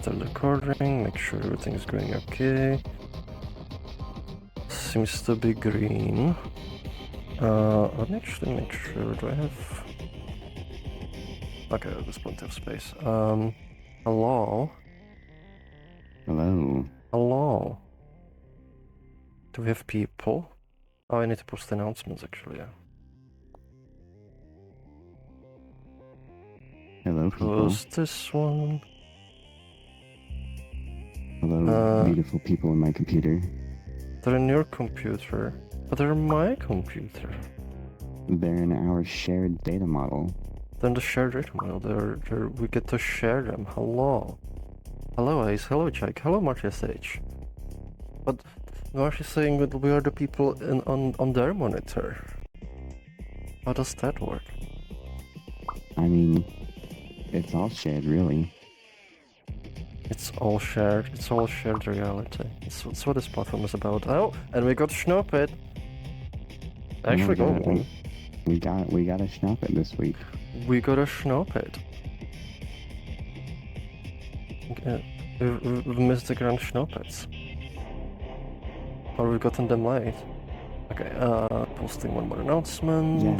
Start recording, make sure everything's going okay. Seems to be green. Let me actually make sure, do I have... Okay, there's plenty of space. Hello? Hello. Hello? Do we have people? Oh, I need to post announcements actually, yeah. Hello, people. Who's this one? Hello, beautiful people in my computer. They're in your computer, but they're in my computer. They're in our shared data model. They're in the shared data model. We get to share them. Hello. Hello, Ace. Hello, Jake. Hello, Marty SH. But Marty's saying that we are the people on their monitor. How does that work? I mean, it's all shared, really. It's all shared. It's all shared reality. It's what this platform is about. Oh, and we got Schnoppet. Actually, got one. We got a Schnoppet this week. We got a Schnoppet. We've missed the grand Schnoppets. Or we've gotten them late. Okay, posting one more announcement. Yeah.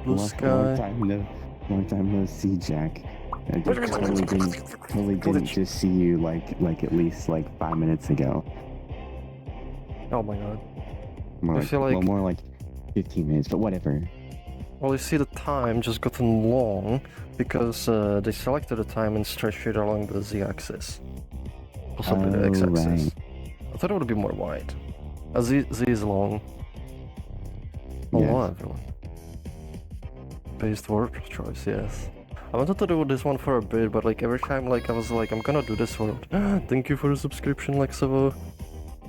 Blue sky. Long time no see, Jack. I totally didn't just see you like at least 5 minutes ago. Oh my god. More like 15 minutes, but whatever. Well, you see the time just gotten long because they selected the time and stretched it along the z-axis. Possibly the x-axis. Right. I thought it would be more wide. Z is long. Hello, yes. Everyone. Based word choice, yes. I wanted to do this one for a bit, but every time I was I'm gonna do this world. Thank you for the subscription, Lexavo.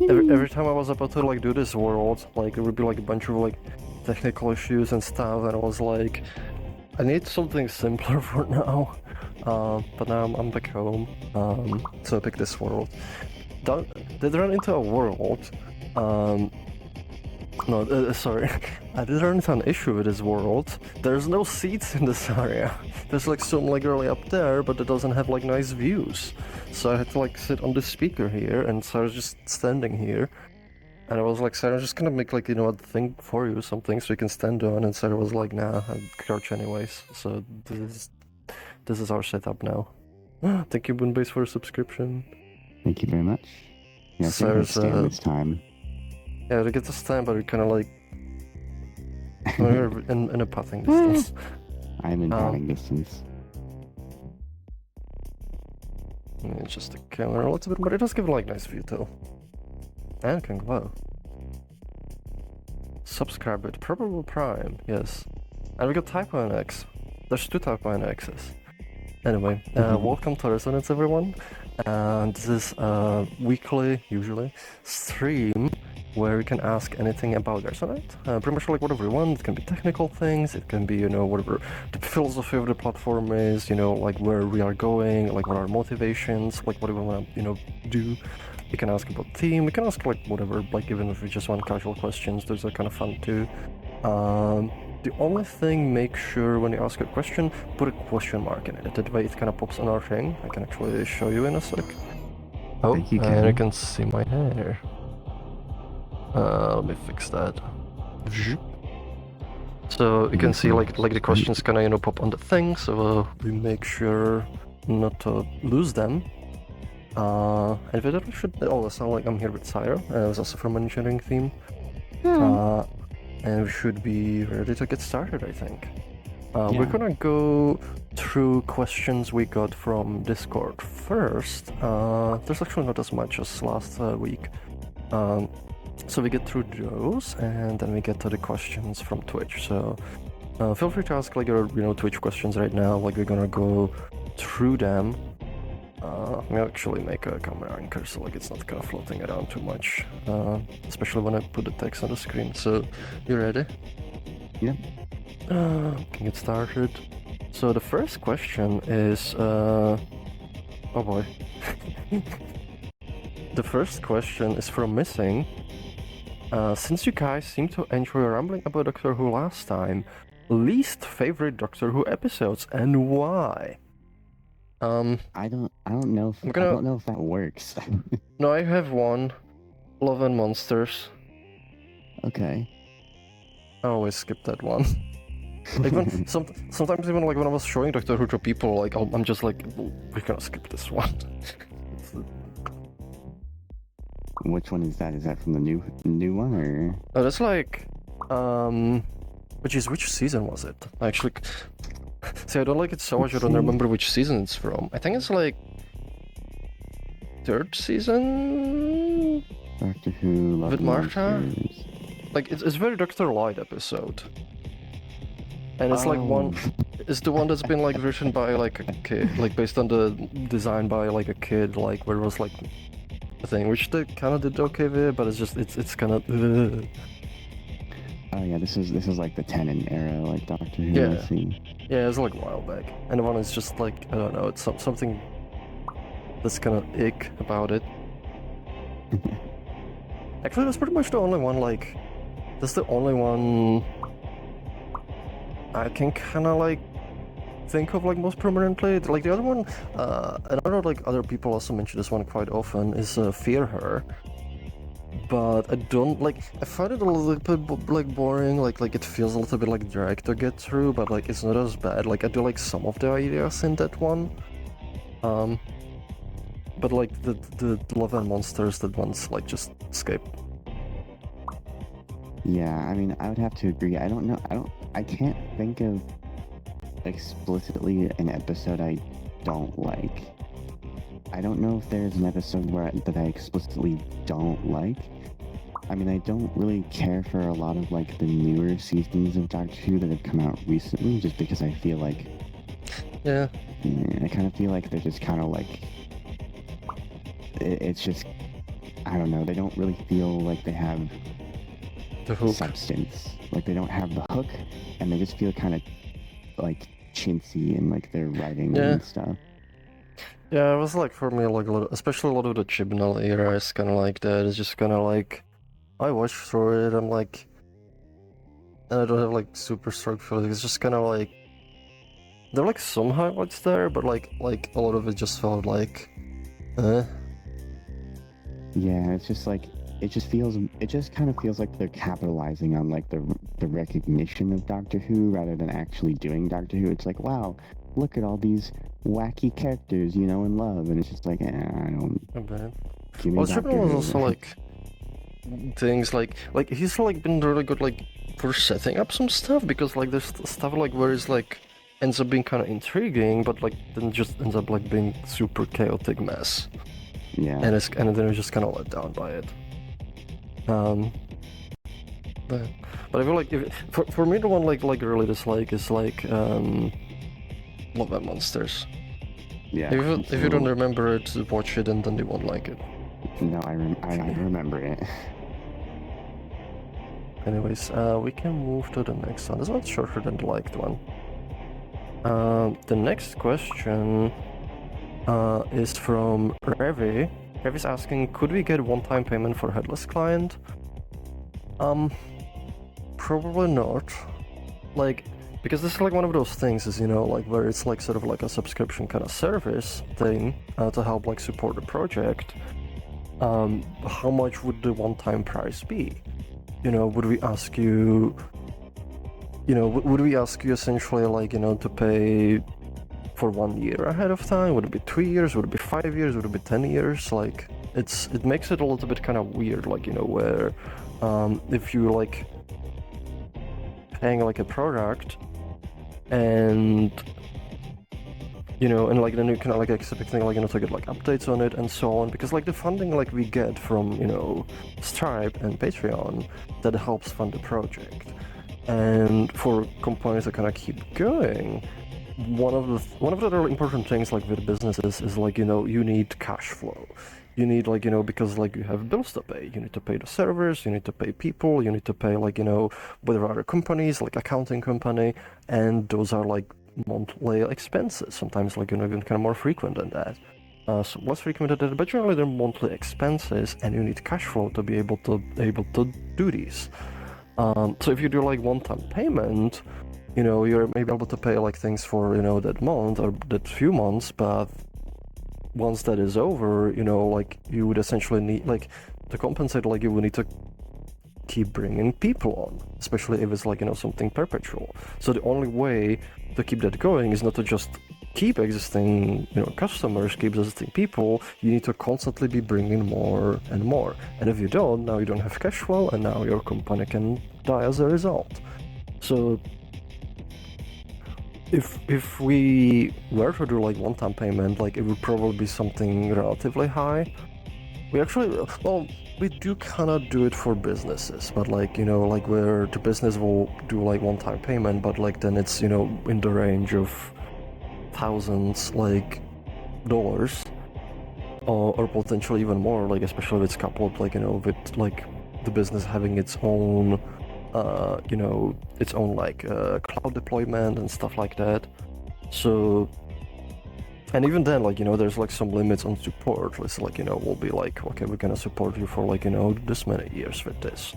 Every time I was about to do this world, it would be a bunch of technical issues and stuff, and I was I need something simpler for now. But now I'm back home, so I picked this world. Did run into a world. Sorry. I did run into an issue with this world. There's no seats in this area. There's some really up there, but it doesn't have nice views. So I had to sit on the speaker here, and so I was just standing here. And I was Sarah, I'm just gonna make a thing for you, something so you can stand on. And Sarah was nah, I'd crouch anyways. So this is our setup now. Thank you, Moonbase, for a subscription. Thank you very much. Yeah, Sarah's stand this time. Yeah, we get to stand, but we're kind of we're in a patting distance. I'm in patting distance. It's just the camera a little bit, but it does give a nice view too. And can glow. Subscribe with Probable Prime, yes. And we got Typo NX. There's 2 Typo NXs. Anyway, welcome to Resonance, everyone. And this is a weekly, usually, stream where we can ask anything about Resonite. Pretty much whatever we want. It can be technical things, it can be, whatever the philosophy of the platform is, where we are going, what our motivations, what do we want to, do. We can ask about theme, we can ask whatever, even if we just want casual questions, those are kind of fun too. The only thing, make sure when you ask a question, put a question mark in it. That way it kind of pops on our thing. I can actually show you in a sec. Oh, and you can see my hair. Let me fix that. So you can see the questions kind of pop on the thing, so we make sure not to lose them. And with that we should also I'm here with Syra, it was also from engineering theme. And we should be ready to get started, I think. We're gonna go through questions we got from Discord first. There's actually not as much as last week. So we get through those, and then we get to the questions from Twitch. So feel free to ask your Twitch questions right now. We're gonna go through them. Let me actually make a camera anchor so it's not kind of floating around too much, especially when I put the text on the screen. So you ready? Yeah. Can get started. So the first question is oh boy. The first question is from Missing. Since you guys seem to enjoy rambling about Doctor Who last time, least favorite Doctor Who episodes and why? I don't know if I'm I gonna- don't know if that works. No, I have one. Love and Monsters. Okay. I always skip that one. Like sometimes even like when I was showing Doctor Who to people, like I'm just like, we're gonna skip this one. Which one is that? Is that from the new one or? Oh, that's like, which season was it? Actually, see, I don't like it so much. I don't remember which season it's from. I think it's like third season. Doctor Who, Love With and Martha? Monsters. Like it's very Doctor Light episode. And it's like Oh. it's the one that's been like written by like a kid, like based on the design by like a kid, like where it was like a thing, which they kind of did okay with, but it's just it's kind of. Oh yeah, this is like the Tennant era, like Doctor Who. Yeah. I see. Yeah, it was like a while back, and the one is just like I don't know, it's something that's kind of ick about it. Actually, that's pretty much the only one. Like, that's the only one I can kind of like think of like most permanently. Like the other one, and I know like other people also mention this one quite often, is Fear Her. But I don't like. I find it a little bit like boring. Like it feels a little bit like drag to get through, but like it's not as bad. Like I do like some of the ideas in that one. But like the Love and Monsters, that one's like just escape. Yeah, I mean, I would have to agree. I don't know. I can't think of explicitly an episode I don't like. I don't know if there's an episode that I explicitly don't like. I mean, I don't really care for a lot of like the newer seasons of Doctor Who that have come out recently, just because I feel like, Yeah. I kind of feel like they're just kind of like, it's just, I don't know, they don't really feel like they have The hook. substance. Like they don't have the hook, and they just feel kind of like chintzy in like their writing and stuff. Yeah, it was like for me like a lot, especially a lot of the Chibnall era is kind of like that. It's just kind of like I watched through it. I'm like, and I don't have like super strong feelings. It's just kind of like there are like some highlights there, but like a lot of it just felt like, Yeah, it's just like it just kind of feels like they're capitalizing on like the recognition of Doctor Who rather than actually doing Doctor Who. It's like, wow, look at all these wacky characters, you know, in love, and it's just like, I don't. Okay. Give me Well, Doctor Chibnall was Who. also like things like he's like been really good like for setting up some stuff, because like there's stuff like where it's like ends up being kind of intriguing, but like then just ends up like being super chaotic mess. Yeah. And then it's just kind of let down by it. But I feel like for me the one like really dislike is like Love and Monsters. Yeah. If you don't remember it, watch it and then you won't like it. No, I remember it. Anyways, we can move to the next one. This one's shorter than the liked one. The next question is from Revi. Revi's asking, could we get one-time payment for headless client? Probably not. Like, because this is like one of those things, is, you know, like where it's like sort of like a subscription kind of service thing to help like support the project. How much would the one-time price be? You know, would we ask you? You know, would we ask you essentially like, you know, to pay for 1 year ahead of time? Would it be 3 years? Would it be 5 years? Would it be 10 years? Like, it makes it a little bit kind of weird, like, you know, where if you like paying like a product and you know, and like then you kind of like expecting like, you know, to get like updates on it and so on, because like the funding like we get from, you know, Stripe and Patreon, that helps fund the project. And for companies that kind of keep going, one of the really important things like with businesses is like, you know, you need cash flow. You need like, you know, because like you have bills to pay. You need to pay the servers, you need to pay people, you need to pay like, you know, whether other companies like accounting company, and those are like monthly expenses. Sometimes like, you know, even kind of more frequent than that. So less frequent than that, but generally they're monthly expenses, and you need cash flow to be able to do these. So if you do like one-time payment, you know, you're maybe able to pay like things for, you know, that month or that few months, but once that is over, you know, like you would essentially need, like, to compensate, like you would need to keep bringing people on, especially if it's like, you know, something perpetual. So the only way to keep that going is not to just keep existing, you know, customers, keep existing people. You need to constantly be bringing more and more. And if you don't, now you don't have cash flow, and now your company can die as a result. So if we were to do like one-time payment, like it would probably be something relatively high. We actually, well, we do kind of do it for businesses, but like, you know, like where the business will do like one-time payment, but like then it's, you know, in the range of thousands, like, dollars, or potentially even more, like especially if it's coupled, like, you know, with like the business having its own, you know, its own like cloud deployment and stuff like that. So, and even then, like, you know, there's like some limits on support. It's like, you know, we'll be like, okay, we're gonna support you for like, you know, this many years with this.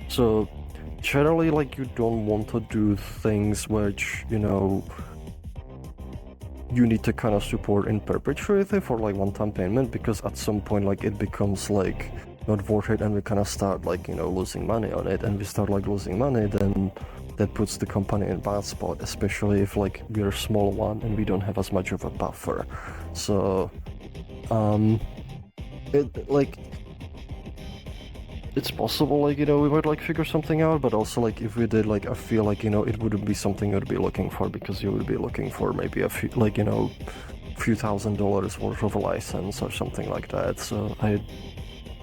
So generally, like, you don't want to do things which, you know, you need to kind of support in perpetuity for like one-time payment, because at some point, like, it becomes like not worth it, and we kind of start like, you know, losing money on it, and we start like losing money, then that puts the company in a bad spot, especially if like we're a small one and we don't have as much of a buffer. So it, like, it's possible, like, you know, we might like figure something out, but also like if we did, like, I feel like, you know, it wouldn't be something you'd be looking for, because you would be looking for maybe a few, like, you know, few $1,000s worth of a license or something like that. So I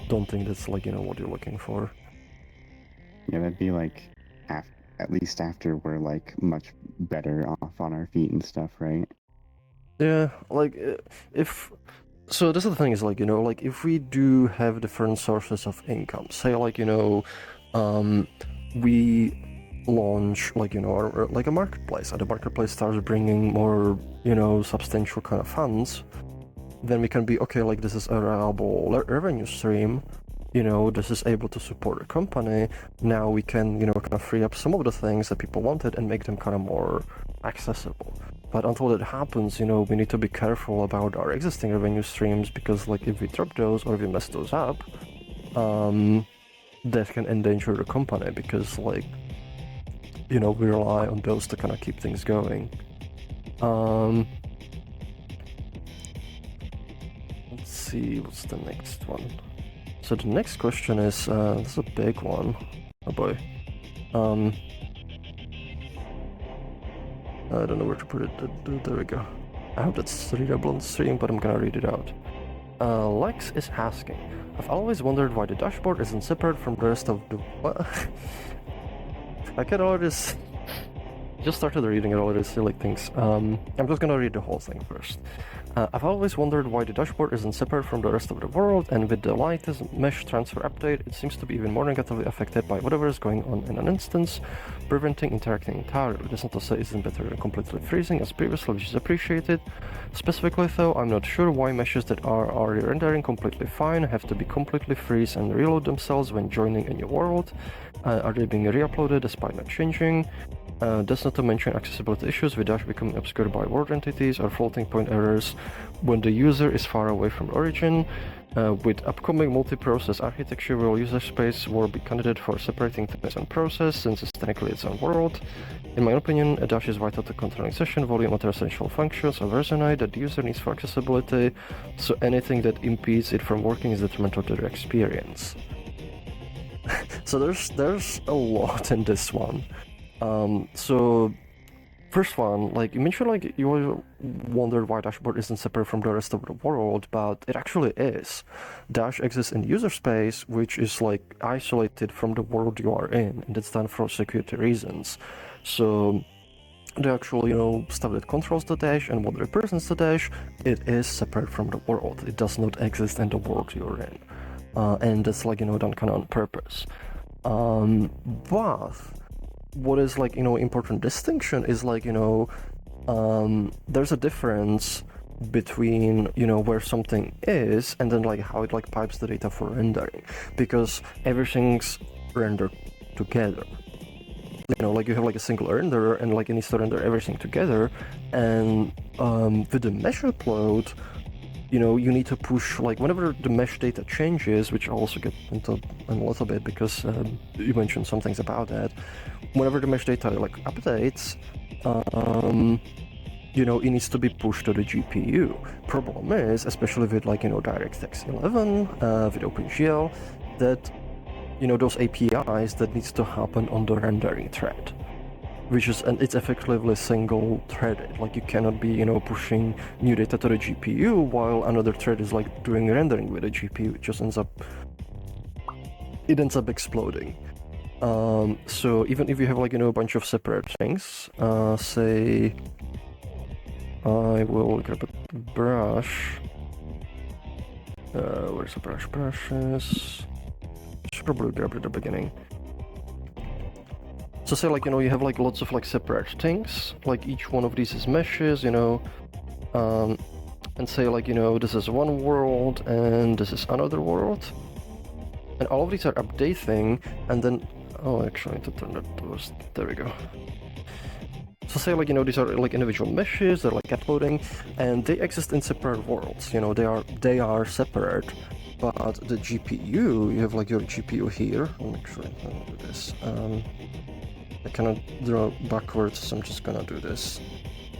don't think that's like, you know, what you're looking for. Yeah, that'd be like at least after we're like much better off on our feet and stuff, right? Yeah, like, if so, this is the thing, is like, you know, like if we do have different sources of income, say like, you know, we launch like, you know, like a marketplace, and the marketplace starts bringing more, you know, substantial kind of funds, then we can be okay, like, this is a reliable revenue stream, you know, this is able to support a company. Now we can, you know, kind of free up some of the things that people wanted and make them kind of more accessible. But until that happens, you know, we need to be careful about our existing revenue streams, because like if we drop those or if we mess those up, that can endanger the company, because like, you know, we rely on those to kind of keep things going. Let's see, what's the next one? So the next question is, this is a big one. Oh boy. I don't know where to put it. There we go. I hope that's readable on stream, but I'm gonna read it out. Lex is asking, I've always wondered why the dashboard isn't separate from the rest of the... What? I can already... Just started reading it already, silly things. I'm just gonna read the whole thing first. I've always wondered why the dashboard isn't separate from the rest of the world, and with the latest mesh transfer update, it seems to be even more negatively affected by whatever is going on in an instance, preventing interacting entirely. That's not to say it isn't better than completely freezing as previously, which is appreciated. Specifically though, I'm not sure why meshes that are already rendering completely fine have to be completely freeze and reload themselves when joining a new world. Are they being re-uploaded despite not changing? That's not to mention accessibility issues with Dash becoming obscured by world entities or floating point errors when the user is far away from origin. With upcoming multi-process architecture, will user space will be candidate for separating things and process, since it's technically its own world. In my opinion, a Dash is vital to controlling session volume and essential functions of Resonite that the user needs for accessibility, so anything that impedes it from working is detrimental to their experience. So there's a lot in this one. So first one, like you mentioned, like you wondered why dashboard isn't separate from the rest of the world, but it actually is. Dash exists in user space, which is like isolated from the world you are in, and it's done for security reasons. So the actual, you know, stuff that controls the Dash and what represents the Dash, it is separate from the world. It does not exist in the world you're in. And it's like, you know, done kind of on purpose. But what is like, you know, important distinction is like, you know, there's a difference between, you know, where something is and then like how it like pipes the data for rendering, because everything's rendered together. you know, like you have like a single renderer and like it needs to render everything together. And with the mesh upload, you know, you need to push, like, whenever the mesh data changes, which I'll also get into in a little bit because you mentioned some things about that. Whenever the mesh data like updates, you know, it needs to be pushed to the GPU. Problem is, especially with like, you know, DirectX 11, with OpenGL, that, you know, those APIs that needs to happen on the rendering thread, which is, and it's effectively single threaded. Like you cannot be, you know, pushing new data to the GPU while another thread is like doing rendering with the GPU. It just ends up exploding. So even if you have like, you know, a bunch of separate things, say, I will grab a brush. Where's the brush? Brushes. Should probably grab it at the beginning. So say like, you know, you have like lots of like separate things, like each one of these is meshes, you know, and say like, you know, this is one world and this is another world, and all of these are updating, and then, oh, actually I need to turn that close. There we go. So say like, you know, these are like individual meshes, they're like uploading, and they exist in separate worlds, you know, they are separate, but the GPU, you have like your GPU here. Actually, let me do this. I cannot draw backwards, so I'm just gonna do this.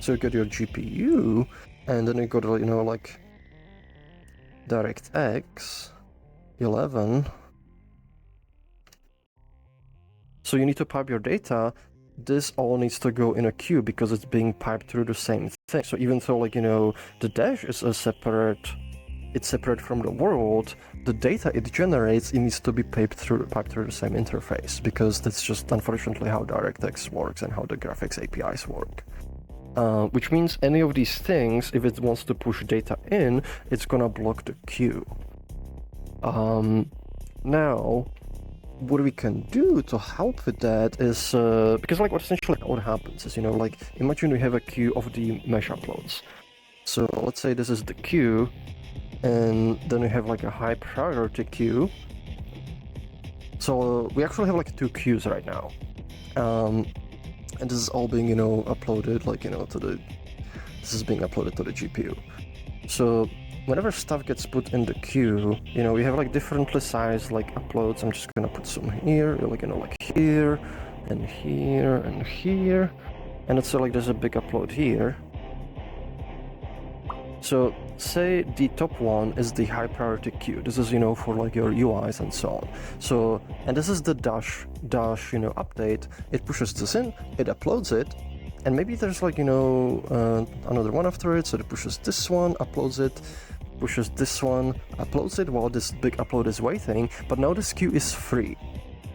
So you get your GPU, and then you got, you know, like DirectX 11. So you need to pipe your data. This all needs to go in a queue because it's being piped through the same thing. So even though, like, you know, the dash is a separate, it's separate from the world, the data it generates, it needs to be piped through the same interface, because that's just unfortunately how DirectX works and how the graphics APIs work. Which means any of these things, if it wants to push data in, it's gonna block the queue. Now, what we can do to help with that is, because like what happens is, you know, like imagine we have a queue of the mesh uploads. So let's say this is the queue, and then we have like a high priority queue. So we actually have like 2 queues right now. And this is all being, you know, uploaded, like, you know, this is being uploaded to the GPU. So whenever stuff gets put in the queue, you know, we have like differently sized like uploads. I'm just gonna put some here, like, you know, like here, and here, and here. And it's like there's a big upload here. So say the top one is the high priority queue. This is, you know, for like your UIs and so on. So, and this is the dash, you know, update. It pushes this in, it uploads it, and maybe there's like, you know, another one after it. So it pushes this one, uploads it, pushes this one, uploads it while this big upload is waiting. But now this queue is free.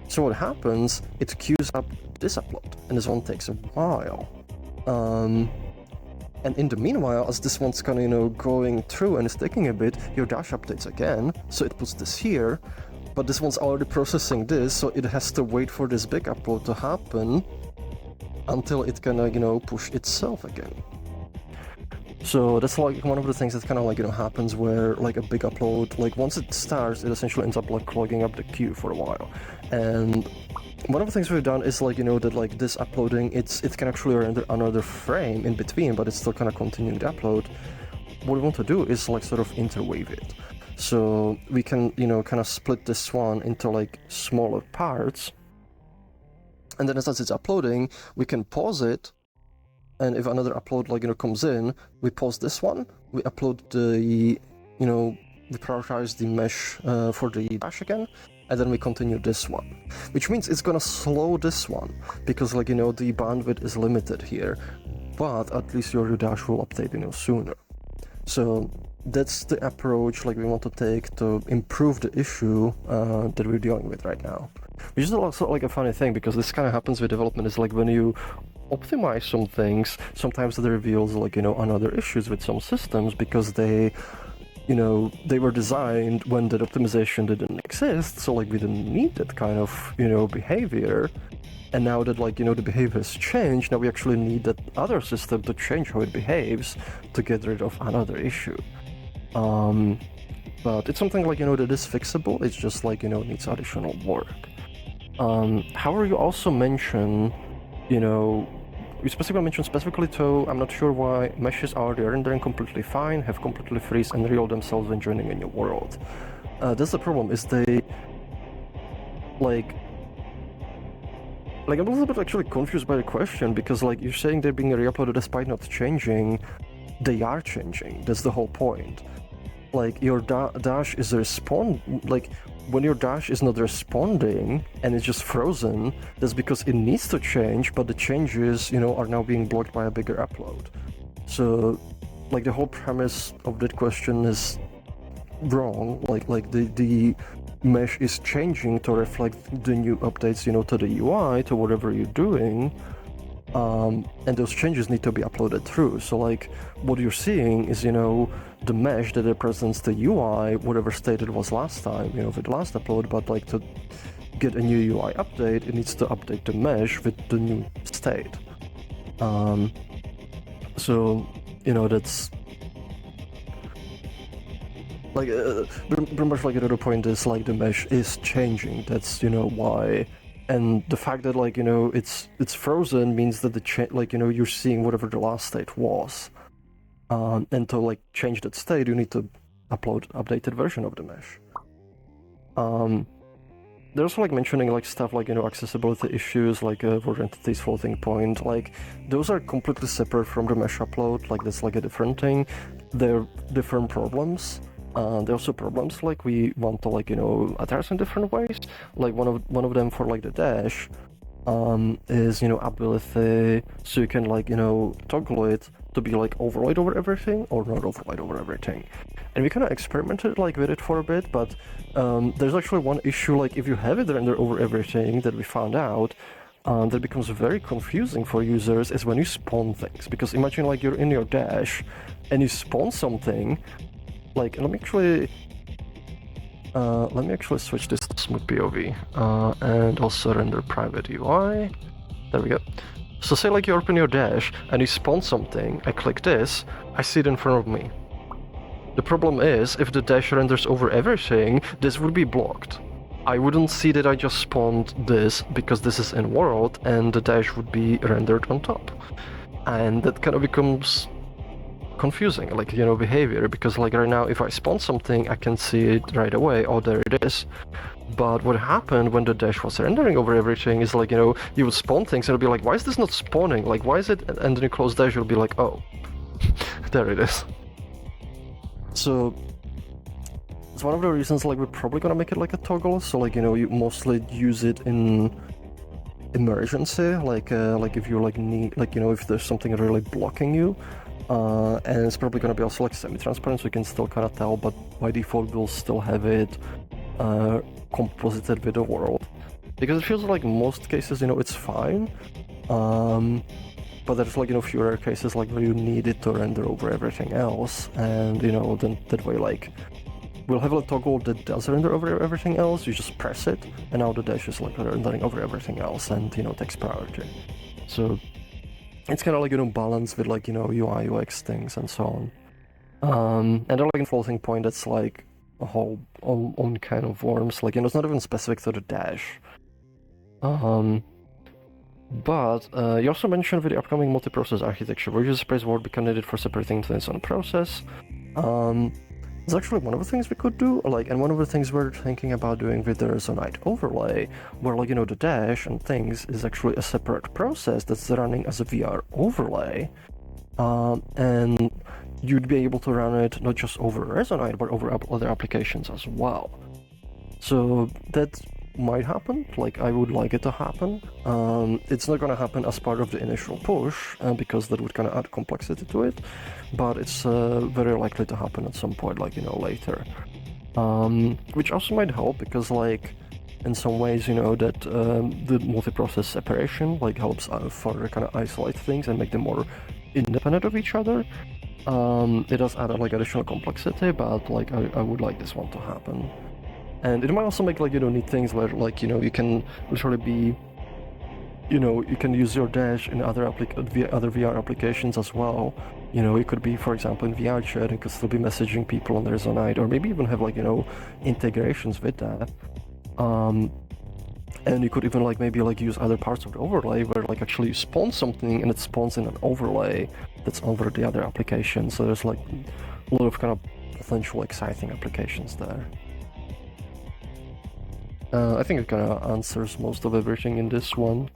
So what happens, it queues up this upload, and this one takes a while. And in the meanwhile, as this one's kind of, you know, going through and it's taking a bit, your dash updates again, so it puts this here, but this one's already processing this, so it has to wait for this big upload to happen until it can, you know, push itself again. So that's like one of the things that kind of like, you know, happens where like a big upload, like once it starts, it essentially ends up like clogging up the queue for a while. And one of the things we've done is like, you know, that like this uploading, it can actually render another frame in between, but it's still kind of continuing the upload. What we want to do is like sort of interweave it. So we can, you know, kind of split this one into like smaller parts. And then as it's uploading, we can pause it. And if another upload, like, you know, comes in, we pause this one, we upload the, you know, we prioritize the mesh for the dash again, and then we continue this one. Which means it's gonna slow this one, because, like, you know, the bandwidth is limited here, but at least your dash will update, you know, sooner. So that's the approach, like, we want to take to improve the issue that we're dealing with right now. Which is also like a funny thing, because this kind of happens with development, is like when you optimize some things, sometimes that reveals, like, you know, another issues with some systems, because they, you know, they were designed when that optimization didn't exist, so like we didn't need that kind of, you know, behavior. And now that, like, you know, the behavior has changed, now we actually need that other system to change how it behaves to get rid of another issue. But it's something, like, you know, that is fixable. It's just, like, you know, needs additional work. However, you also mentioned you know, you specifically mentioned specifically too, I'm not sure why meshes are there rendering completely fine, have completely freeze and real themselves when joining a new world. That's the problem, is they, like I'm a little bit actually confused by the question, because like you're saying they're being re-uploaded despite not changing. They are changing, that's the whole point. Like your dash is like when your dash is not responding and it's just frozen, that's because it needs to change, but the changes, you know, are now being blocked by a bigger upload. So like the whole premise of that question is wrong. Like the mesh is changing to reflect the new updates, you know, to the UI, to whatever you're doing. And those changes need to be uploaded through. So like what you're seeing is, you know, the mesh that represents the UI, whatever state it was last time, you know, with the last upload, but like to get a new UI update, it needs to update the mesh with the new state. So, you know, that's like pretty much like another point is like the mesh is changing. That's, you know, why. And the fact that, like, you know, it's frozen means that like, you know, you're seeing whatever the last state was. And to like change that state, you need to upload updated version of the mesh. They're also like mentioning like stuff like, you know, accessibility issues, like for entities floating point, like those are completely separate from the mesh upload. Like that's like a different thing. They're different problems. There are also problems like we want to, like, you know, address in different ways. Like one of them for like the dash is, you know, ability, so you can, like, you know, toggle it to be like overlaid over everything or not overlaid over everything. And we kind of experimented like with it for a bit, but there's actually one issue, like if you have it render over everything, that we found out that becomes very confusing for users is when you spawn things. Because imagine like you're in your dash and you spawn something. Like, let me actually switch this to smooth POV and also render private UI. There we go. So say like you open your dash and you spawn something, I click this, I see it in front of me. The problem is, if the dash renders over everything, this would be blocked. I wouldn't see that I just spawned this because this is in world, and the dash would be rendered on top. And that kind of becomes confusing, like, you know, behavior, because like right now if I spawn something I can see it right away, oh there it is. But what happened when the dash was rendering over everything is, like, you know, you would spawn things and it'll be like, why is this not spawning, like why is it, and then you close dash, you'll be like, oh there it is. So it's one of the reasons like we're probably gonna make it like a toggle, so like, you know, you mostly use it in emergency, like if you like need, like, you know, if there's something really blocking you. And it's probably going to be also like semi-transparent, so you can still kind of tell, but by default we'll still have it composited with the world, because it feels like most cases, you know, it's fine, but there's, like, you know, fewer cases like where you need it to render over everything else, and, you know, then that way, like, we'll have a toggle that does render over everything else, you just press it, and now the dash is like rendering over everything else and, you know, takes priority. So it's kind of like, you know, balanced with, like, you know, UI, UX things and so on. And then like a floating point that's like a whole own kind of worms, like, you know, it's not even specific to the dash. But you also mentioned with the upcoming multi-process architecture, where user space will be candidate for separating things on a process. It's actually one of the things we could do, like, and one of the things we're thinking about doing with the Resonite overlay, where, like, you know, the dash and things is actually a separate process that's running as a VR overlay, and you'd be able to run it not just over Resonite, but over other applications as well. So that might happen, like, I would like it to happen. It's not gonna happen as part of the initial push, because that would kind of add complexity to it, but it's very likely to happen at some point, like, you know, later. Which also might help, because, like, in some ways, you know, that the multi-process separation, like, helps further kind of isolate things and make them more independent of each other. It does add, like, additional complexity, but, like, I would like this one to happen. And it might also make, like, you know, neat things where, like, you know, you can literally be, you know, you can use your dash in other VR applications as well. You know, it could be, for example, in VR chat, you could still be messaging people on the Resonite, or maybe even have, like, you know, integrations with that. And you could even like maybe like use other parts of the overlay where like actually you spawn something and it spawns in an overlay that's over the other application. So there's like a lot of kind of potential exciting applications there. I think it kind of answers most of everything in this one.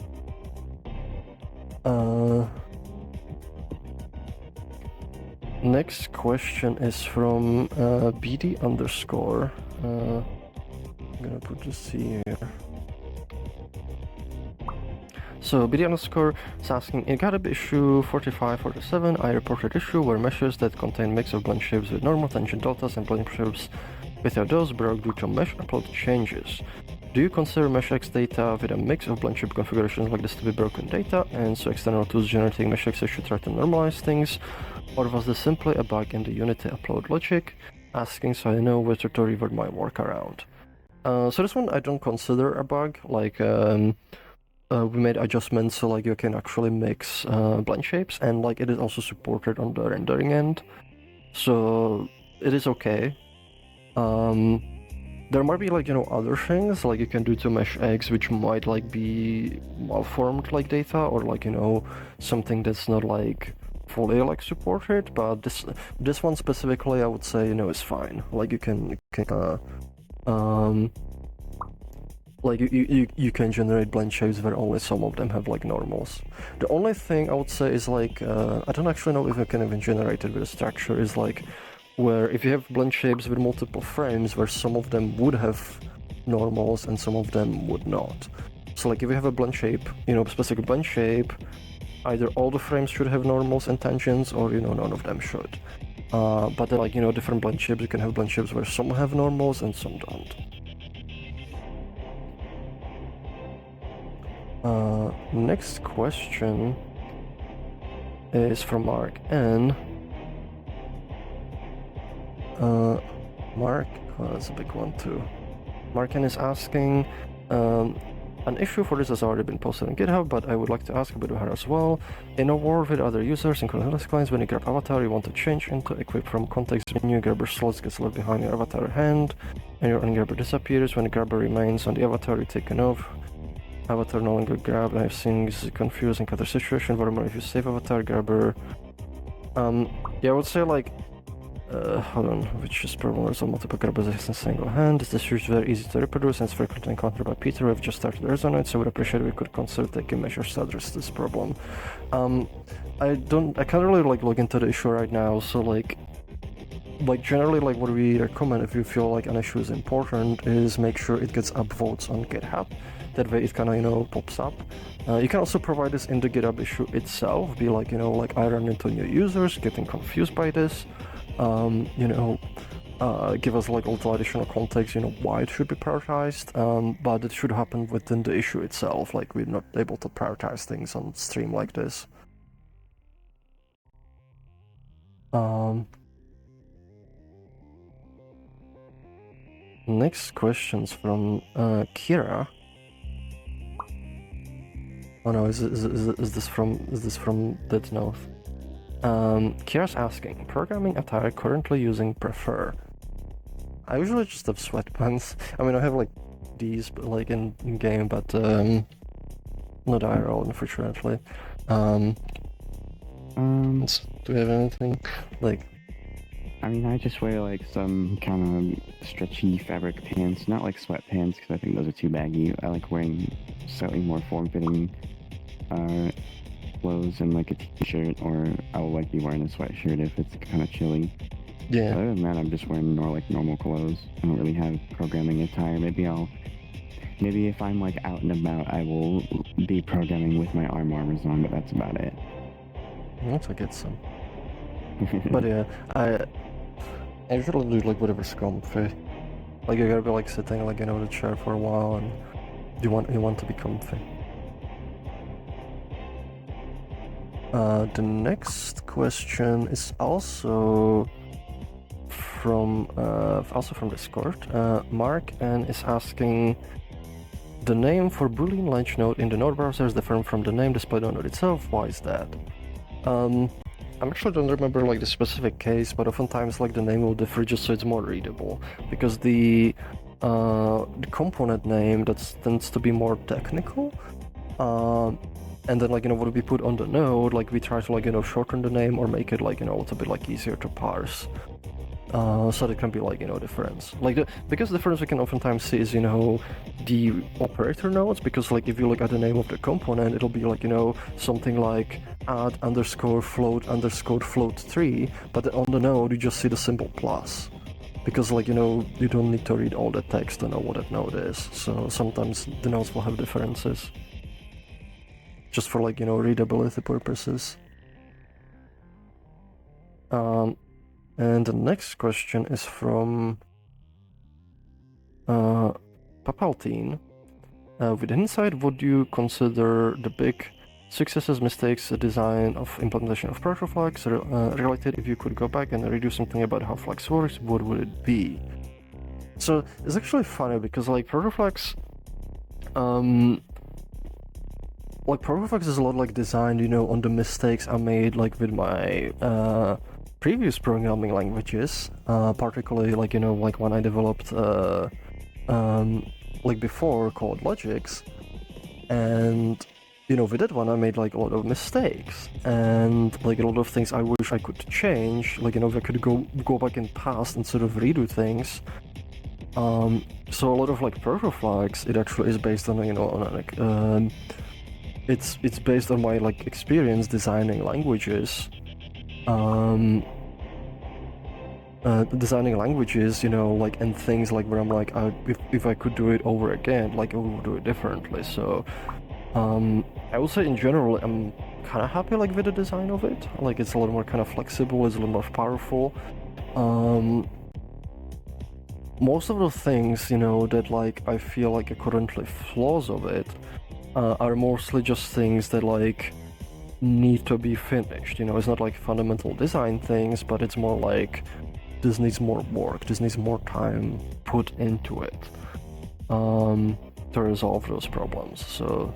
Next question is from BD underscore. I'm gonna put the C here. So BD underscore is asking, in GitHub issue 4547, I reported issue where meshes that contain mix of blend shapes with normal tangent deltas and blend shapes without those broke due to mesh upload changes. Do you consider MeshX data with a mix of blend shape configurations like this to be broken data, and so external tools generating MeshX should try to normalize things? Or was this simply a bug in the Unity upload logic? Asking so I know whether to revert my workaround. So this one I don't consider a bug, like we made adjustments so like you can actually mix blend shapes, and like it is also supported on the rendering end. So it is okay. There might be like, you know, other things like you can do to MeshX which might like be malformed like data, or like, you know, something that's not like fully like supported, but this one specifically I would say, you know, is fine. Like you can like you can generate blend shapes where only some of them have like normals. The only thing I would say is like I don't actually know if you can even generate it with a structure, is like where if you have blend shapes with multiple frames where some of them would have normals and some of them would not. So like if you have a blend shape, you know, specific blend shape, either all the frames should have normals and tangents, or, you know, none of them should. But then like, you know, different blend shapes, you can have blend shapes where some have normals and some don't. Next question is from Mark N. Mark, that's a big one too. Mark N is asking, an issue for this has already been posted on GitHub, but I would like to ask a bit about it as well. In a world with other users, including Linux clients, when you grab avatar, you want to change into equip from context menu, grabber slots gets left behind your avatar hand, and your ungrabber disappears. When the grabber remains on the avatar, you take an off. Avatar no longer grab. I've seen this is confusing other situation. Furthermore, if you save avatar grabber, yeah, I would say like, hold on, which is problem result multiple grabbers in a single hand. This issue is very easy to reproduce and it's frequently encountered by Peter. We've just started Resonite, so I would appreciate if we could consider taking measures to address this problem. I can't really like look into the issue right now, so like generally like what we recommend if you feel like an issue is important is make sure it gets upvotes on GitHub. That way it kind of, you know, pops up. You can also provide this in the GitHub issue itself. Be like, you know, like I run into new users getting confused by this. You know, give us like a little additional context, you know, why it should be prioritized. But it should happen within the issue itself. Like we're not able to prioritize things on stream like this. Next question's from Kira. Oh no, is this from Dead Note? Kira's asking, programming attire currently using Prefer. I usually just have sweatpants. I mean, I have like these like in game, but not IRL, unfortunately. Do we have anything like? I mean, I just wear like some kind of stretchy fabric pants, not like sweatpants because I think those are too baggy. I like wearing slightly more form-fitting clothes and like a t-shirt, or I'll like be wearing a sweatshirt if it's kind of chilly. Yeah. Other than that, I'm just wearing more like normal clothes. I don't really have programming attire. Maybe if I'm like out and about, I will be programming with my armors on, but that's about it. Once I get some. But yeah, I usually do like whatever's comfy. Like you gotta be like sitting like, you know, in a chair for a while, and you want to be comfy. The next question is also from Discord. Mark and is asking, the name for Boolean ledge node in the node browser is different from the name displayed on node itself. Why is that? I actually don't remember like the specific case, but oftentimes like the name will differ just so it's more readable, because the the component name that tends to be more technical. And then, like, what we put on the node, like, we try to, like, shorten the name or make it, like, a little bit, like, easier to parse. So there can be, like, difference. Like, biggest difference we can oftentimes see is, the operator nodes, because, like, if you look at the name of the component, it'll be, like, something like add underscore float underscore float 3, but on the node, you just see the symbol plus. Because, like, you don't need to read all the text to know what that node is. So sometimes the nodes will have differences. Just for, like, readability purposes. And the next question is from Papaltine. With hindsight, would you consider the big successes, mistakes, design of implementation of Protoflex related? If you could go back and redo something about how Flex works, what would it be? So it's actually funny because, like, Protoflex, Protoflex is a lot, like, designed, on the mistakes I made, like, with my previous programming languages, particularly, like, like when I developed, like, before called Logics, and, with that one I made, like, a lot of mistakes, and, like, a lot of things I wish I could change, like, if I could go back in past and sort of redo things. So a lot of, like, Protoflex, it actually is based on, on, like, it's based on my, like, experience designing languages, like, and things, like, where I'm like, if I could do it over again, like, I would do it differently. So I would say in general I'm kind of happy, like, with the design of it. Like, it's a lot more kind of flexible, it's a little more powerful. Most of the things, that, like, I feel like are currently flaws of it are mostly just things that, like, need to be finished. It's not like fundamental design things, but it's more like this needs more work, this needs more time put into it to resolve those problems. So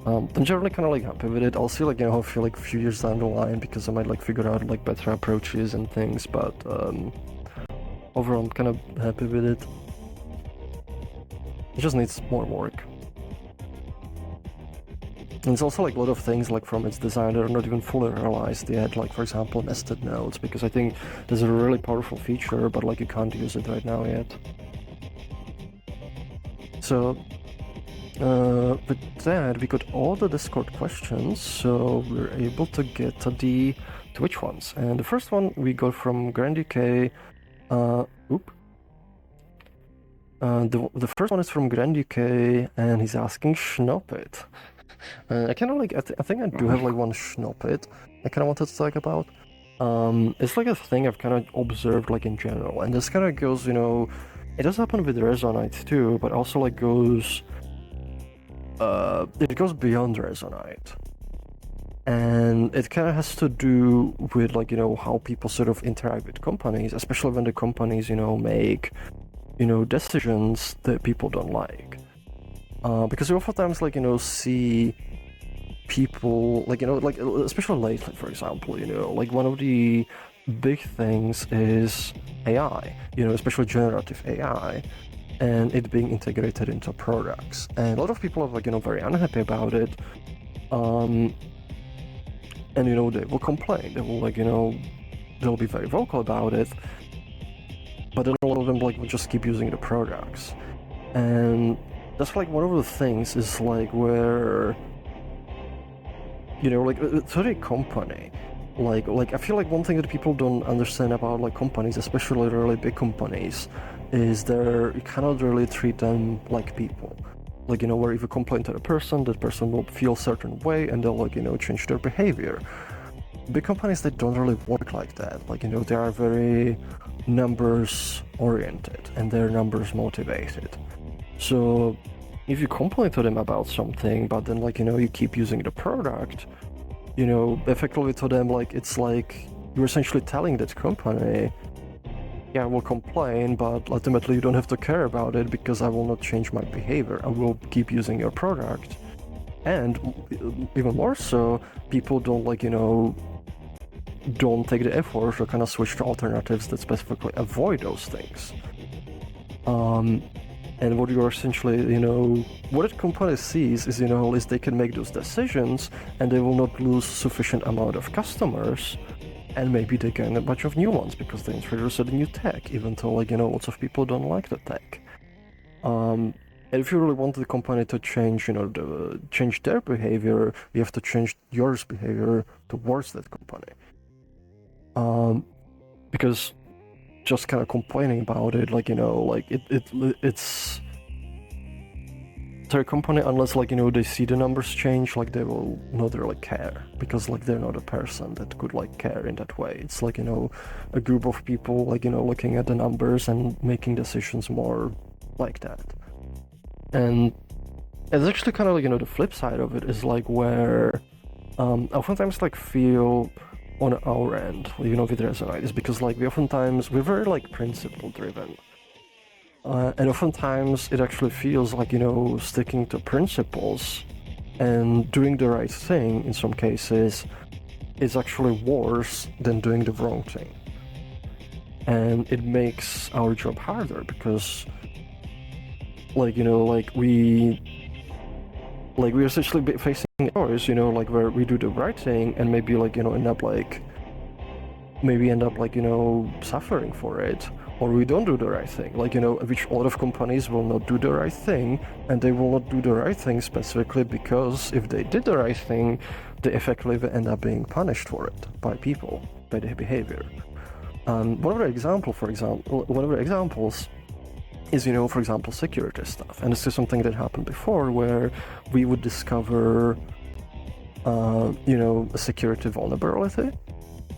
I'm generally kind of, like, happy with it. I'll see, like, I feel like a few years down the line, because I might, like, figure out, like, better approaches and things, but overall I'm kind of happy with it. It just needs more work. And it's also, like, a lot of things, like, from its design that are not even fully realized yet, like, for example, nested nodes, because I think there's a really powerful feature, but, like, you can't use it right now yet. So with that, we got all the Discord questions, so we're able to get to the Twitch ones. And the first one we got from Grand UK. The first one is from Grand UK, and he's asking Schnoppet. I kind of, like, I think I do have, like, one Schnoppet I kind of wanted to talk about. It's, like, a thing I've kind of observed, like, in general, and this kind of goes, it does happen with Resonite too, but also, like, goes it goes beyond Resonite, and it kind of has to do with, like, how people sort of interact with companies, especially when the companies, make, decisions that people don't like. Because you oftentimes, like, see people, like, like, especially lately, for example, like, one of the big things is AI, especially generative AI, and it being integrated into products. And a lot of people are, like, very unhappy about it. And, they will complain. They will, like, they'll be very vocal about it. But then a lot of them, like, will just keep using the products. And that's, like, one of the things is, like, where, like, to the company, like I feel like one thing that people don't understand about, like, companies, especially really big companies, is you cannot really treat them like people. Like, where if you complain to the person, that person will feel a certain way and they'll, like, change their behavior. Big companies, they don't really work like that. Like, they are very numbers oriented and they're numbers motivated. So if you complain to them about something, but then, like, you keep using the product, effectively to them, like, it's like you're essentially telling that company, yeah, I will complain, but ultimately you don't have to care about it because I will not change my behavior. I will keep using your product. And even more so, people don't, like, don't take the effort to kind of switch to alternatives that specifically avoid those things. And what you're essentially, what a company sees is, is they can make those decisions and they will not lose sufficient amount of customers, and maybe they gain a bunch of new ones because they introduce a new tech, even though, lots of people don't like the tech. And if you really want the company to change, change their behavior, you have to change yours behavior towards that company. Because just kind of complaining about it, it's their company, unless they see the numbers change, they will not really care, because they're not a person that could care in that way. It's a group of people looking at the numbers and making decisions more like that. And it's actually kind of the flip side of it is where oftentimes feel on our end, with Resonite, is because we're very principle driven. And oftentimes it actually feels sticking to principles and doing the right thing in some cases is actually worse than doing the wrong thing. And it makes our job harder because we're essentially facing a choice, where we do the right thing and maybe end up suffering for it, or we don't do the right thing, which a lot of companies will not do the right thing, and they will not do the right thing specifically because if they did the right thing, they effectively end up being punished for it by people, by their behavior. One of the examples is, for example, security stuff. And this is something that happened before where we would discover, a security vulnerability.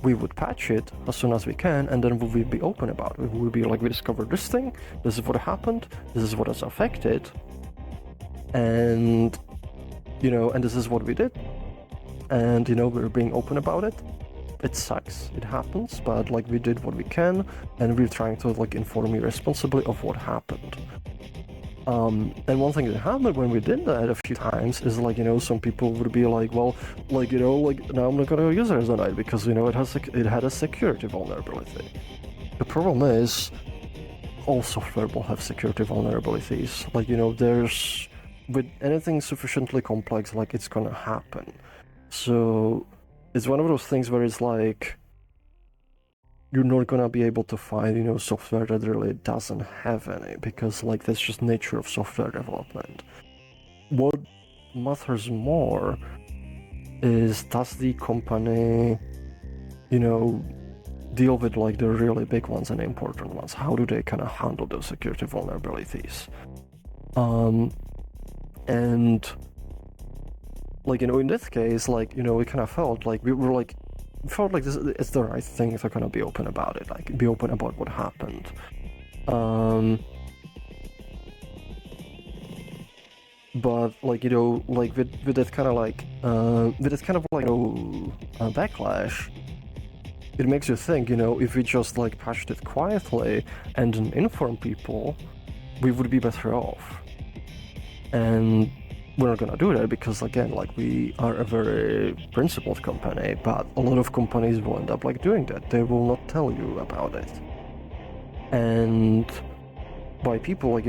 We would patch it as soon as we can, and then we would be open about it. We would be we discovered this thing, this is what happened, this is what has affected, and, and this is what we did. And, we're being open about it. It sucks, it happens, but we did what we can, and we're trying to inform you responsibly of what happened. And one thing that happened when we did that a few times is some people would be now I'm not gonna use Resonite because it had a security vulnerability. The problem is all software will have security vulnerabilities. There's with anything sufficiently complex, it's gonna happen. So it's one of those things where it's you're not gonna be able to find, software that really doesn't have any, because that's just nature of software development. What matters more is, does the company, deal with the really big ones and important ones? How do they kind of handle those security vulnerabilities? And in this case, we kind of felt we were felt this is the right thing if we're gonna be open about it, be open about what happened. But with that kind of backlash, it makes you think, if we just patched it quietly and didn't inform people, we would be better off. And we're not gonna do that because, again, we are a very principled company, but a lot of companies will end up doing that. They will not tell you about it. And by people, if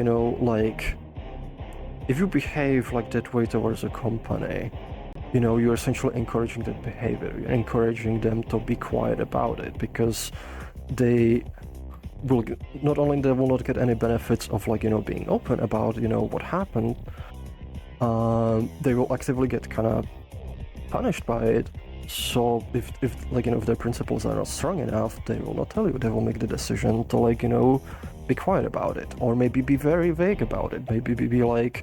you behave that way towards a company, you're essentially encouraging that behavior. You're encouraging them to be quiet about it because they will not only they will not get any benefits of being open about what happened. They will actively get kind of punished by it. So if their principles are not strong enough, they will not tell you. They will make the decision to be quiet about it, or maybe be very vague about it. Maybe be whenever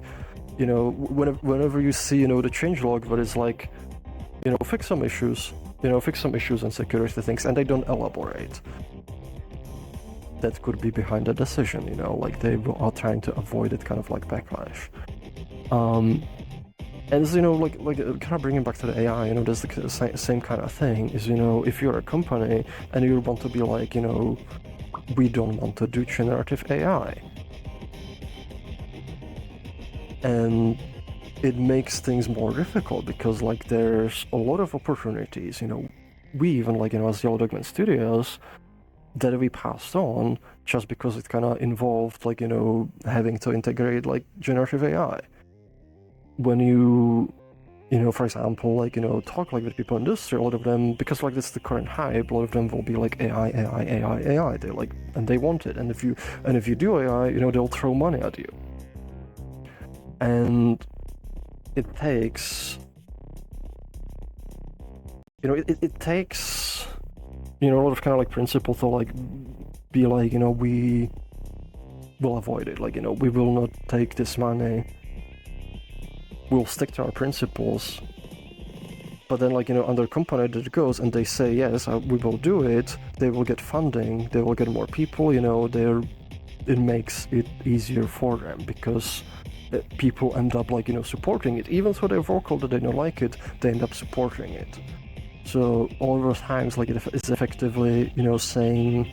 you see the changelog where it's fix some issues and security things, and they don't elaborate. That could be behind the decision. They are trying to avoid it kind of backlash. And kind of bringing back to the AI, there's the same kind of thing. Is if you're a company and you want to be we don't want to do generative AI, and it makes things more difficult because there's a lot of opportunities. We even as Yellow Document Studios, that we passed on just because it kind of involved, like, you know, having to integrate, like, generative AI. When you know, for example, like, you know, talk, like, with people in the industry, a lot of them, because, like, this is the current hype, a lot of them will be like, AI, AI, AI, AI. They like, and they want it. And if you do AI, you know, they'll throw money at you. And it takes, you know, it takes, you know, a lot of kind of like principle to like be like, you know, we will avoid it. Like, you know, we will not take this money. We'll stick to our principles. But then, like, you know, under company that goes and they say, yes, we will do it, they will get funding, they will get more people, you know, it makes it easier for them because people end up, like, you know, supporting it. Even though they're vocal that they don't like it, they end up supporting it. So all those times, like, it's effectively, you know, saying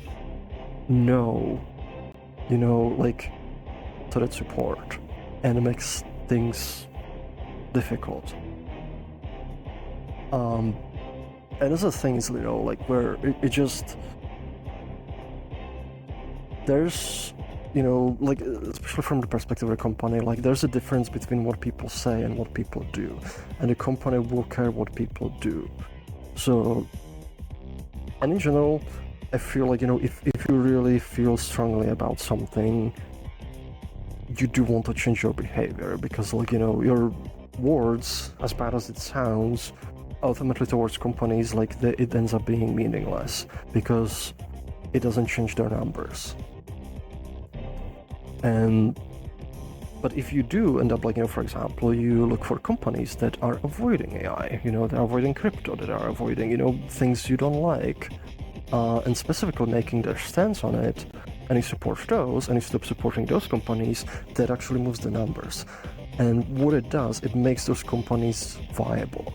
no, you know, like, to that support. And it makes things difficult. And there's a things, you know, like, where it just, there's, you know, like, especially from the perspective of a company, like, there's a difference between what people say and what people do, and the company will care what people do. So, and in general, I feel like, you know, if you really feel strongly about something, you do want to change your behavior, because, like, you know, your words, as bad as it sounds, ultimately towards companies, like, it ends up being meaningless because it doesn't change their numbers. But if you do end up, like, you know, for example, you look for companies that are avoiding AI, you know, they're avoiding crypto, that are avoiding, you know, things you don't like, and specifically making their stance on it, and you support those, and you stop supporting those companies, that actually moves the numbers. And what it does, it makes those companies viable.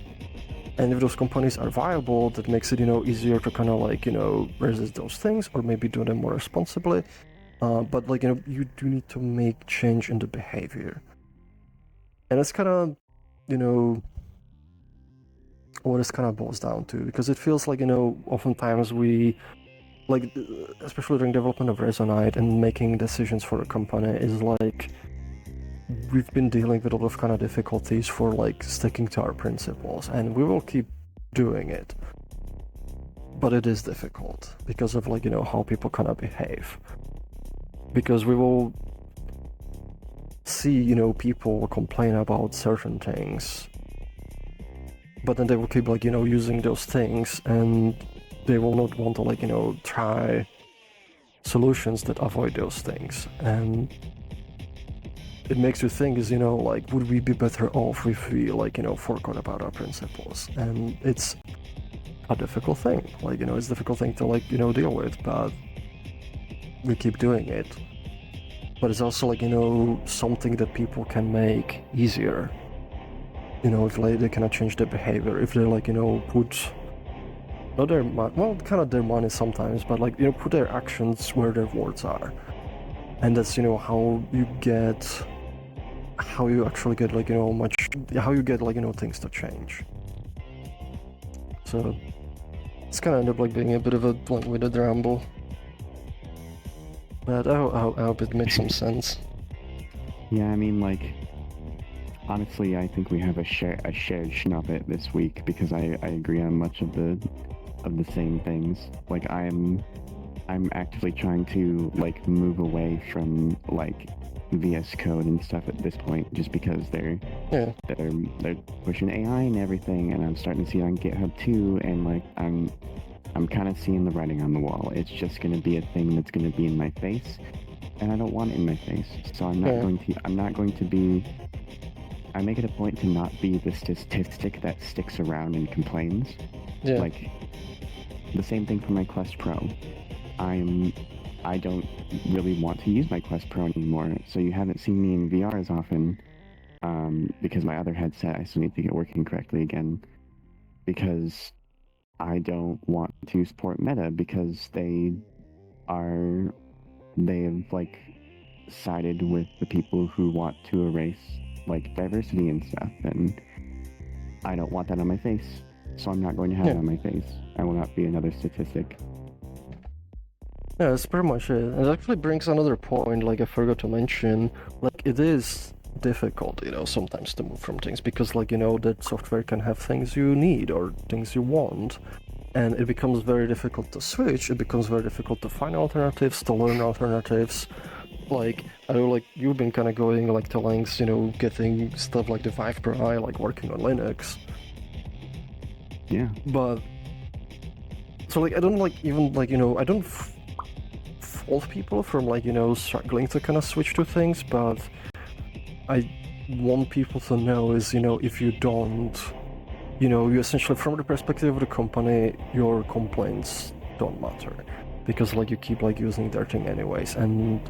And if those companies are viable, that makes it, you know, easier to kind of, like, you know, resist those things, or maybe do them more responsibly. But, like, you know, you do need to make change in the behavior. And it's kind of, you know, what this kind of boils down to, because it feels like, you know, oftentimes we, like, especially during development of Resonite and making decisions for a company, is like, we've been dealing with a lot of kind of difficulties for, like, sticking to our principles, and we will keep doing it. But it is difficult because of, like, you know, how people kind of behave. Because we will see, you know, people complain about certain things, but then they will keep, like, you know, using those things, and they will not want to, like, you know, try solutions that avoid those things. And it makes you think, is, you know, like, would we be better off if we, like, you know, forgot about our principles? And it's a difficult thing, like, you know, it's a difficult thing to, like, you know, deal with, but we keep doing it. But it's also, like, you know, something that people can make easier, you know, if, like, they cannot change their behavior, if they, like, you know, put not their well, kind of their money sometimes, but, like, you know, put their actions where their words are. And that's, you know, how you actually get, like, you know, how you get, like, you know, things to change. So it's kind of end up, like, being a bit of a long-winded ramble, but I hope it makes some sense. Yeah, I mean, like, honestly, I think we have a shared schnuppet this week, because I agree on much of the same things. Like, I'm actively trying to, like, move away from, like, VS Code and stuff at this point, just because they're pushing AI and everything, and I'm starting to see it on GitHub too, and, like, I'm kind of seeing the writing on the wall. It's just going to be a thing that's going to be in my face, and I don't want it in my face. So I'm not going to be. I make it a point to not be the statistic that sticks around and complains. Yeah. Like, the same thing for my Quest Pro. I don't really want to use my Quest Pro anymore, so you haven't seen me in VR as often, because my other headset, I still need to get working correctly again, because I don't want to support Meta, because they've, like, sided with the people who want to erase, like, diversity and stuff, and I don't want that on my face, so I'm not going to have it on my face. I will not be another statistic. Yeah, that's pretty much it. And it actually brings another point, like I forgot to mention, like it is difficult, sometimes to move from things because, like, that software can have things you need or things you want, and it becomes very difficult to switch. It becomes very difficult to find alternatives, to learn alternatives. Like, I know, like, you've been kind of going, like, to lengths, getting stuff like the Vive Pro I, like, working on Linux. Yeah. But, so, like, I don't, like, even, like, I don't fault people from, like, struggling to kind of switch to things, but I want people to know is, if you don't, you essentially, from the perspective of the company, your complaints don't matter. Because, like, you keep, like, using their thing anyways, and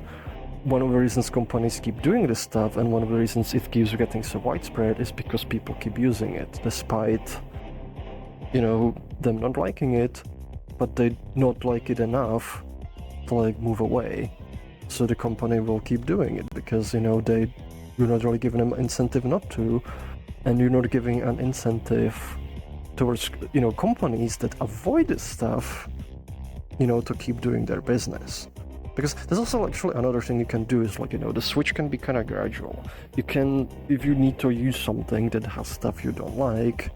one of the reasons companies keep doing this stuff, and one of the reasons it keeps getting so widespread, is because people keep using it, despite, them not liking it, but they not like it enough to, like, move away. So the company will keep doing it, because, you're not really giving them incentive not to, and you're not giving an incentive towards, companies that avoid this stuff, to keep doing their business. Because there's also actually another thing you can do is, like, the switch can be kind of gradual. You can, if you need to use something that has stuff you don't like,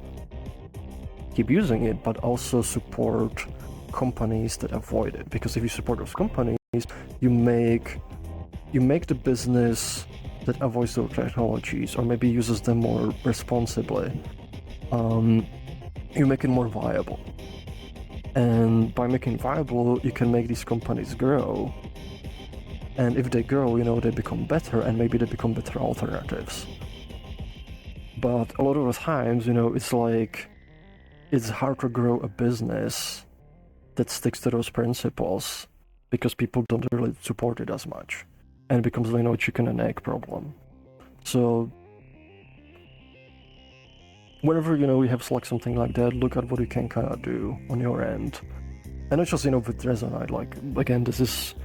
keep using it, but also support companies that avoid it. Because if you support those companies, you make the business that avoids those technologies, or maybe uses them more responsibly, you make it more viable. And by making it viable, you can make these companies grow. And if they grow, they become better, and maybe they become better alternatives. But a lot of the times, it's like, it's hard to grow a business that sticks to those principles because people don't really support it as much. And it becomes, a chicken and egg problem. So whenever, you have like something like that, look at what you can kind of do on your end. And not just, with Resonite, like, again, this is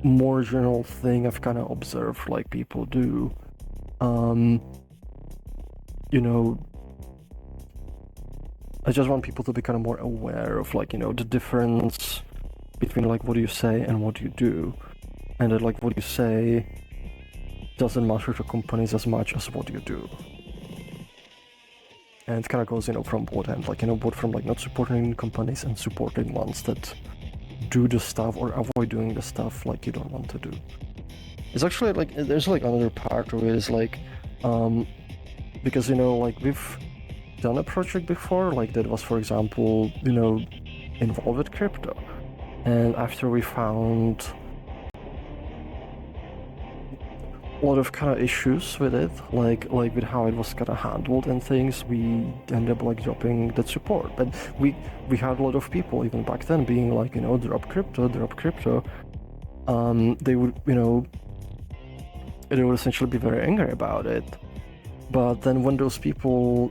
more general thing I've kind of observed, like, people do. I just want people to be kind of more aware of, like, the difference between, like, what you say and what you do. And that, like, what you say doesn't matter to companies as much as what you do. And it kind of goes, from both ends, like, both from, like, not supporting companies and supporting ones that do the stuff or avoid doing the stuff, like, you don't want to do. It's actually, like, there's, like, another part to it is, like, because, like, we've done a project before, like, that was, for example, involved with crypto. And after we found a lot of kind of issues with it, like with how it was kind of handled and things, we ended up, like, dropping that support. But we had a lot of people even back then being like, drop crypto. They would, they would essentially be very angry about it. But then when those people,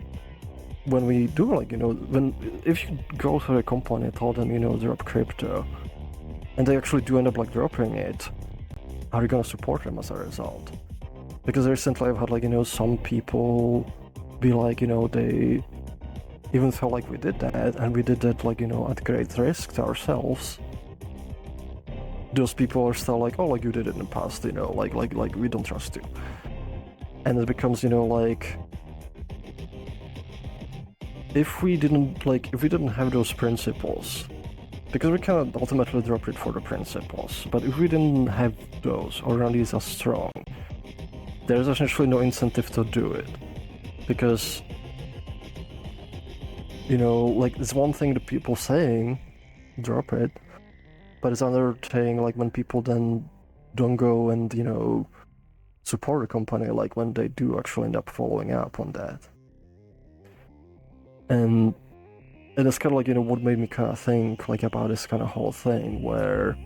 when we do, like, if you go to a company and tell them, drop crypto, and they actually do end up, like, dropping it, are you gonna support them as a result? Because recently I've had, like, some people be like, they even felt like we did that, and we did that, like, at great risk to ourselves. Those people are still like, oh, like, you did it in the past, like we don't trust you. And it becomes, like, if we didn't have those principles, because we cannot ultimately drop it for the principles, but if we didn't have those, or at least as strong, there's essentially no incentive to do it. Because, like, it's one thing the people saying, drop it, but it's another thing, like, when people then don't go and, support a company, like, when they do actually end up following up on that. And it's kind of like, what made me kind of think, like, about this kind of whole thing, where,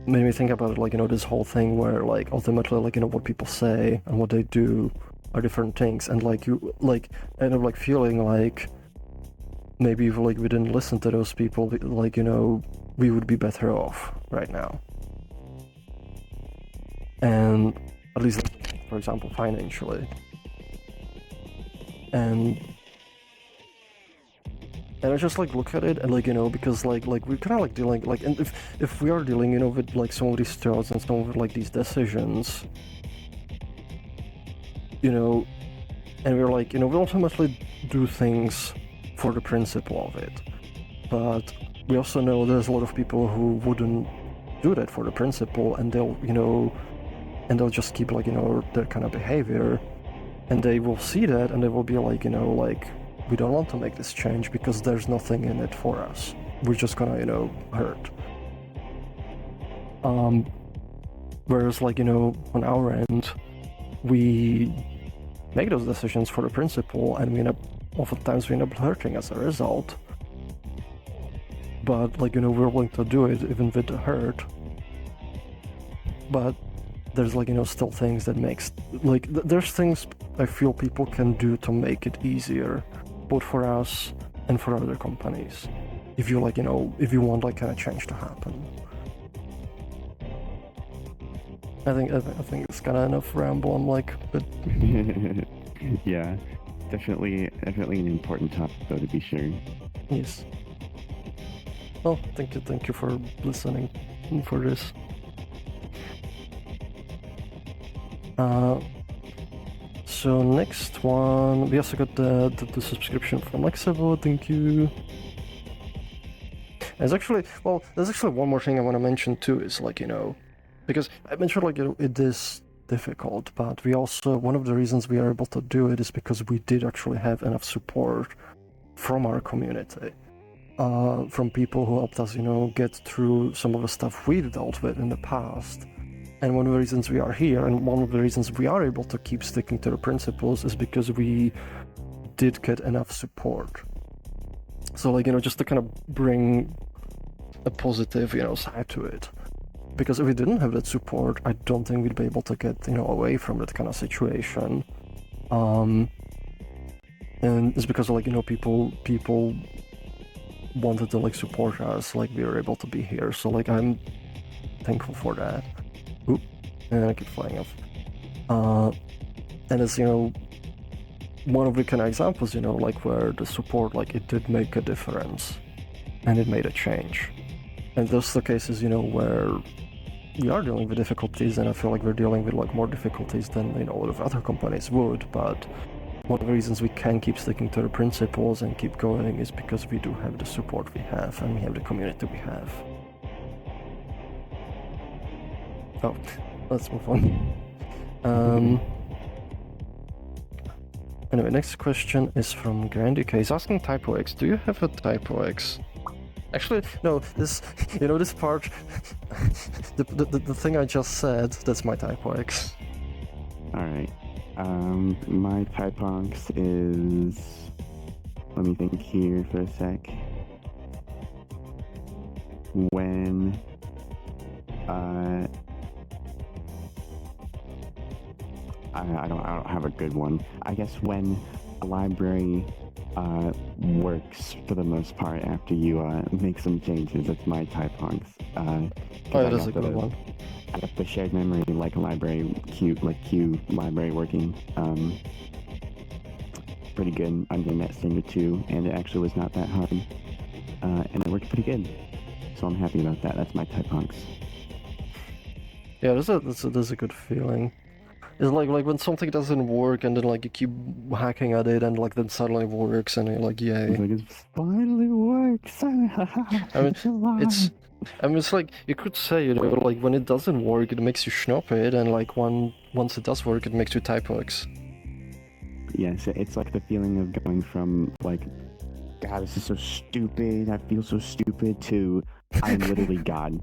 made me think about it, like, this whole thing where, like, ultimately, like, what people say and what they do are different things, and, like, you, like, end up, like, feeling like maybe if, like, we didn't listen to those people, like, we would be better off right now. And at least, for example, financially. And And I just like look at it and like, you know, because like we're kind of like dealing like, and if we are dealing, you know, with like some of these thoughts and some of like these decisions, you know, and we're like, you know, we ultimately do things for the principle of it, but we also know there's a lot of people who wouldn't do that for the principle, and they'll, you know, and they'll just keep like, you know, their kind of behavior, and they will see that and they will be like, you know, like, we don't want to make this change because there's nothing in it for us. We're just gonna, you know, hurt. Whereas like, you know, on our end, we make those decisions for the principle, and we end up, oftentimes we end up hurting as a result. But like, you know, we're willing to do it even with the hurt. But there's like, you know, still things that makes, like, there's things I feel people can do to make it easier, both for us and for other companies. If you like, you know, if you want like kind of change to happen. I think it's kind of enough ramble. I'm like, but yeah, definitely an important topic though, to be sure. yes. Well, thank you for listening for this. So next one, we also got the subscription from Lexavo, thank you. There's actually one more thing I want to mention too, is like, you know, because I mentioned like, you know, it is difficult, but we also, one of the reasons we are able to do it is because we did actually have enough support from our community, from people who helped us, you know, get through some of the stuff we dealt with in the past. And one of the reasons we are here, and one of the reasons we are able to keep sticking to the principles, is because we did get enough support. So like, you know, just to kind of bring a positive, you know, side to it. Because if we didn't have that support, I don't think we'd be able to get, you know, away from that kind of situation. And it's because like, you know, people wanted to like support us, like we were able to be here. So like, I'm thankful for that. Oop, and I keep flying off. And it's, you know, one of the kind of examples, you know, like where the support, like it did make a difference and it made a change. And those are the cases, you know, where we are dealing with difficulties, and I feel like we're dealing with like more difficulties than, you know, a lot of other companies would, but one of the reasons we can keep sticking to the principles and keep going is because we do have the support we have, and we have the community we have. Oh, let's move on. Anyway, next question is from Grandy K. He's asking TypoX, do you have a TypoX? Actually, no, this, you know, this part, the thing I just said, that's my TypoX. Alright. My TypoX is... Let me think here for a sec. When... I don't have a good one. I guess when a library works for the most part after you make some changes, that's my TypoX. Oh, yeah, that's a good one. I got the shared memory like a library, Q library working. Pretty good under net standard too, and it actually was not that hard. And it worked pretty good. So I'm happy about that. That's my TypoX. Yeah, that's a good feeling. It's like when something doesn't work and then like you keep hacking at it and like then suddenly it works and you're like, yay. It's like, it finally works. It's like, you could say, you know, like when it doesn't work, it makes you snap it, and like once it does work, it makes you TypoX. Yes, it's like the feeling of going from like, God, this is so stupid, I feel so stupid, to I'm literally God.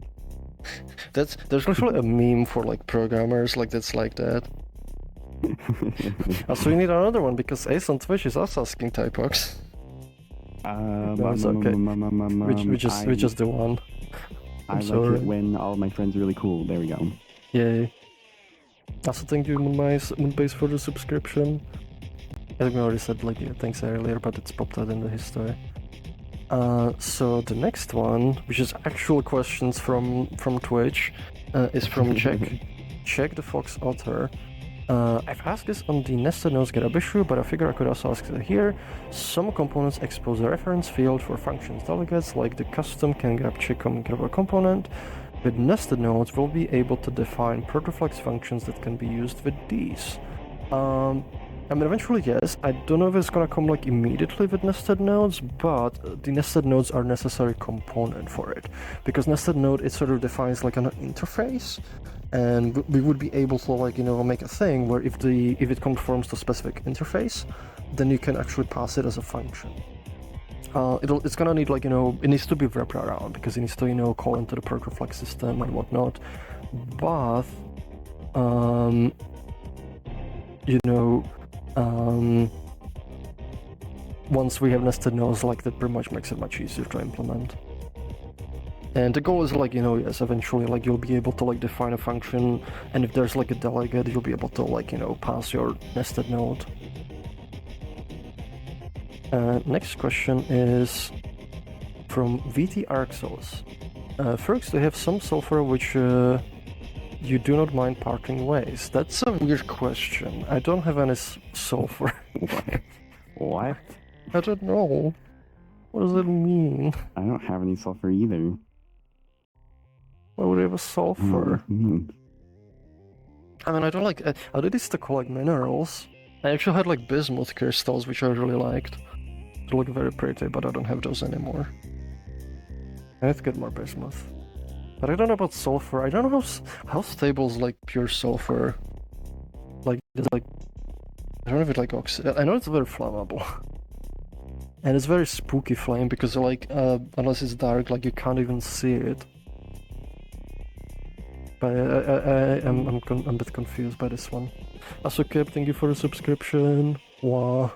There's actually a meme for like programmers like that's like that. So we need another one because Ace on Twitch is also asking TypoX. No, it's okay. We just do one. I like it when all my friends are really cool. There we go. Yay. Also thank you Moonbase for the subscription. I think we already said like, yeah, thanks earlier, but it's popped out in the history. So the next one, which is actual questions from Twitch, is from Check the Fox Author. I've asked this on the nested nodes GitHub issue, but I figure I could also ask it here. Some components expose a reference field for functions delegates, like the custom can grab chicken grab component. With nested nodes, we'll be able to define protoflex functions that can be used with these. I mean, eventually, yes. I don't know if it's gonna come like immediately with nested nodes, but the nested nodes are a necessary component for it, because nested node, it sort of defines like an interface, and we would be able to like, you know, make a thing where if it conforms to a specific interface, then you can actually pass it as a function. It's gonna need like, you know, it needs to be wrapped around because it needs to, you know, call into the protoflex system and whatnot, but you know, once we have nested nodes, like that pretty much makes it much easier to implement. And the goal is like, you know, yes, eventually like you'll be able to like define a function, and if there's like a delegate, you'll be able to like, you know, pass your nested node. Next question is from VT Arxos. Froox, they have some software which you do not mind parting ways. That's a weird question. I don't have any software. What? I don't know. What does it mean? I don't have any sulfur either. Why would I have a sulfur? Mm-hmm. I mean, I don't like... I did used to collect minerals. I actually had like bismuth crystals, which I really liked. They look very pretty, but I don't have those anymore. I have to get more bismuth. But I don't know about sulfur. I don't know how stable is like pure sulfur. Like, it's like... I don't know if it like oxidates. I know it's very flammable. And it's very spooky flame because like, unless it's dark, like you can't even see it. But I'm a bit confused by this one. Asukip, thank you for the subscription. Wow.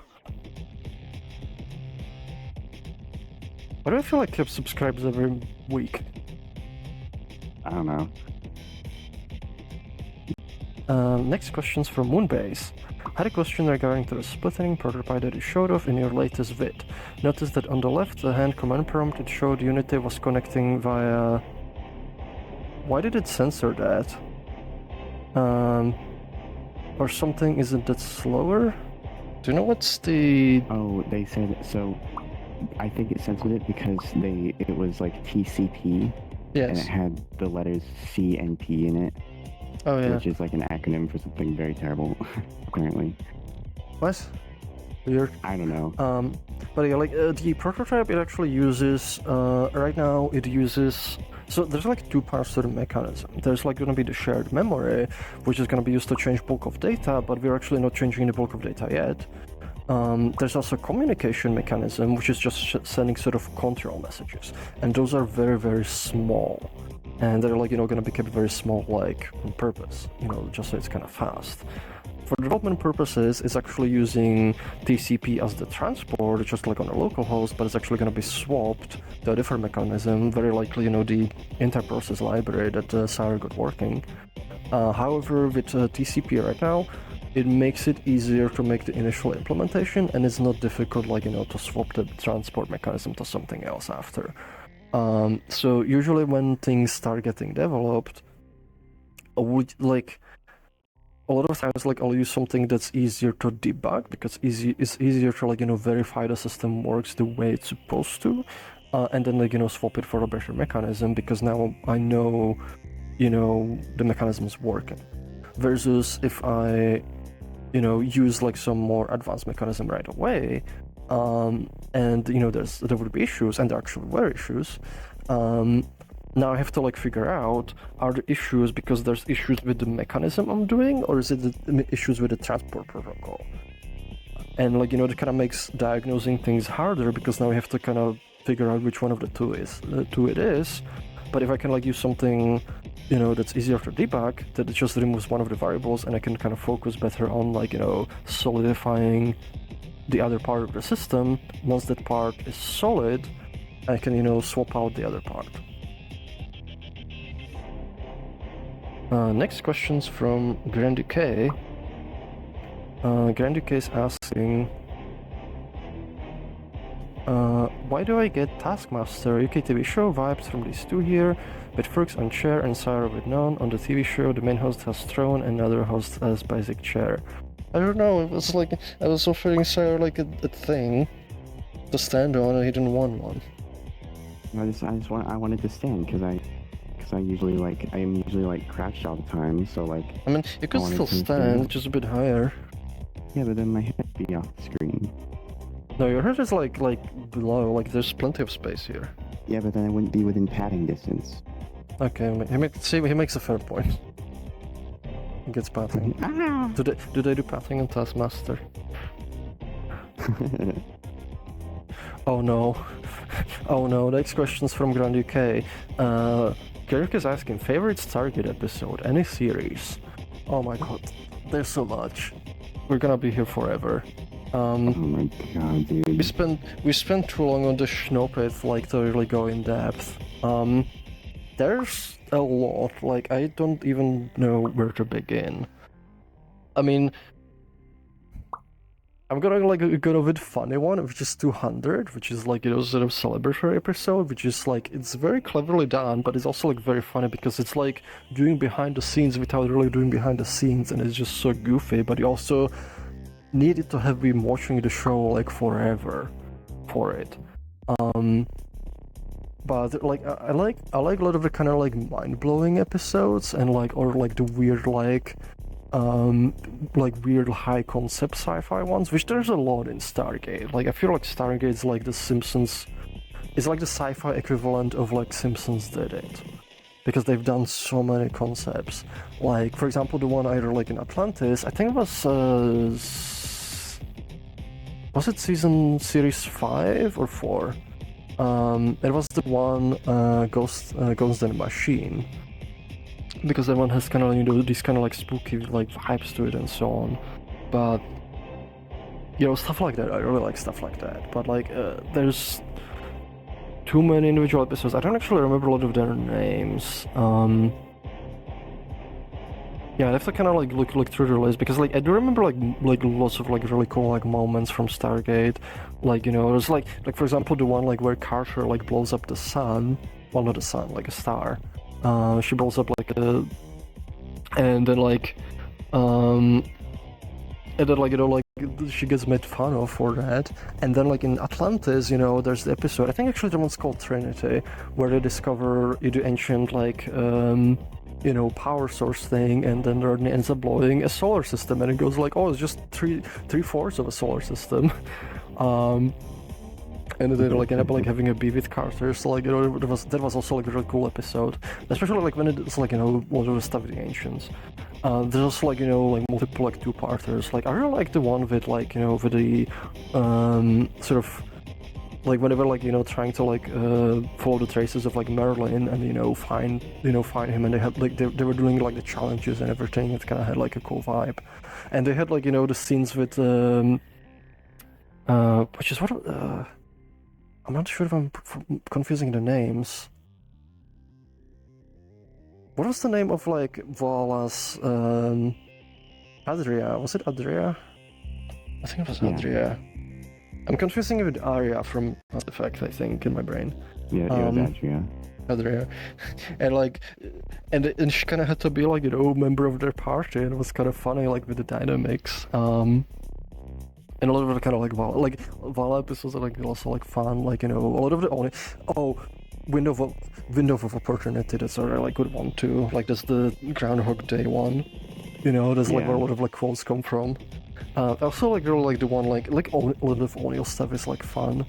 Why do I feel like Kip subscribes every week? I don't know. Next question's from Moonbase. Had a question regarding to the splitting prototype that you showed off in your latest vid. Notice that on the left-hand command prompt it showed Unity was connecting via... Why did it censor that? Or something, isn't that slower? Do you know what's the... Oh, they said, so I think it censored it because it was like TCP. Yes. And it had the letters C and P in it. Oh yeah. Which is like an acronym for something very terrible, apparently. What? Weird. I don't know. But yeah, like the prototype, it actually uses, right now it uses, so there's like two parts to the mechanism. There's like gonna be the shared memory, which is gonna be used to change bulk of data, but we're actually not changing the bulk of data yet. There's also a communication mechanism, which is just sending sort of control messages. And those are very, very small. And they're like, you know, gonna be kept very small, like, on purpose, you know, just so it's kind of fast. For development purposes, it's actually using TCP as the transport, just like on a local host, but it's actually gonna be swapped to a different mechanism, very likely, you know, the interprocess library that Sarah got working. However, with TCP right now, it makes it easier to make the initial implementation, and it's not difficult, like, you know, to swap the transport mechanism to something else after. So usually when things start getting developed, a lot of times, like, I'll use something that's easier to debug because it's easier to, like, you know, verify the system works the way it's supposed to, and then, like, you know, swap it for a better mechanism because now I know, you know, the mechanism is working. Versus if I, you know, use like some more advanced mechanism right away, and you know, there would be issues, and there actually were issues. Now I have to like figure out, are the issues because there's issues with the mechanism I'm doing, or is it the issues with the transport protocol? And like, you know, that kind of makes diagnosing things harder because now I have to kind of figure out which one of the two it is. But if I can like use something, you know, that's easier to debug, that it just removes one of the variables, and I can kind of focus better on, like, you know, solidifying the other part of the system. Once that part is solid, I can, you know, swap out the other part. Next question's from Grand UK. Grand UK is asking, why do I get Taskmaster, UK TV show vibes from these two here, with Froox on chair and Sarah with none. On the TV show, the main host has throne and another host has basic chair. I don't know, it was like, I was offering Sarah like a thing to stand on and he didn't want one. I wanted to stand because I am usually like crouched all the time, so like. I mean, you could still stand, just a bit higher. Yeah, but then my head would be off the screen. No, your head is like below, like there's plenty of space here. Yeah, but then I wouldn't be within padding distance. Okay, he makes a fair point. He gets pathing. Ah! Do they do pathing in Taskmaster? Oh no. Oh no, next question's from Grand UK. Kirk is asking, favorite Stargate episode, any series? Oh my god, there's so much. We're gonna be here forever. Oh my god, dude. We spent too long on the Schnopit, like, to really go in depth. There's a lot, like, I don't even know where to begin. I mean, I'm gonna like go with funny one, which is 200, which is like, you know, sort of celebratory episode, which is like, it's very cleverly done, but it's also like very funny because it's like doing behind the scenes without really doing behind the scenes, and it's just so goofy, but you also needed to have been watching the show like forever for it. But like I like a lot of the kind of like mind-blowing episodes and like, or like the weird like weird high concept sci-fi ones, which there's a lot in Stargate. Like I feel like Stargate's like the Simpsons, it's like the sci-fi equivalent of like Simpsons did it, because they've done so many concepts. Like for example, the one I really like in Atlantis, I think it was it series 5 or 4? It was the one Ghost in the Machine, because that one has kind of, you know, these kind of like spooky like vibes to it and so on. But you know, stuff like that, I really like stuff like that. But like there's too many individual episodes. I don't actually remember a lot of their names. Yeah, I have to kind of like look through the list, because like I do remember like lots of like really cool like moments from Stargate. Like, you know, there's like for example the one like where Carter like blows up the sun. Well, not the sun, like a star. She blows up like a, and then like you know, like she gets made fun of for that. And then like in Atlantis, you know, there's the episode, I think actually the one's called Trinity, where they discover the ancient like you know, power source thing, and then Rodney ends up blowing a solar system, and it goes like, oh, it's just three-fourths of a solar system. And then they like end up like having a beef with Carter, so like, you know, that was also like a really cool episode, especially like when it's like, you know, a lot of the stuff with the ancients. There's also like, you know, like multiple like two-parters. Like I really like the one with like, you know, with the sort of like whenever like, you know, trying to like follow the traces of like Merlin and, you know, find him, and they had like they were doing like the challenges and everything. It kind of had like a cool vibe. And they had like, you know, the scenes with which is what I'm not sure if I'm confusing the names. What was the name of like Vala's Adria? Was it Adria? I think it was Adria. I'm confusing it with Arya from Mass Effect, I think, in my brain. Yeah, it was Adria. Adria. And like, and she kind of had to be like, you know, a member of their party, and it was kind of funny, like with the dynamics. And a lot of the kind of like Vala episodes are like also like fun, like, you know, a lot of the window of opportunity, that's a really good one too. Like there's the Groundhog Day one, you know, there's like where a lot of like quotes come from. I also like really like the one like a lot of O'Neill stuff is like fun.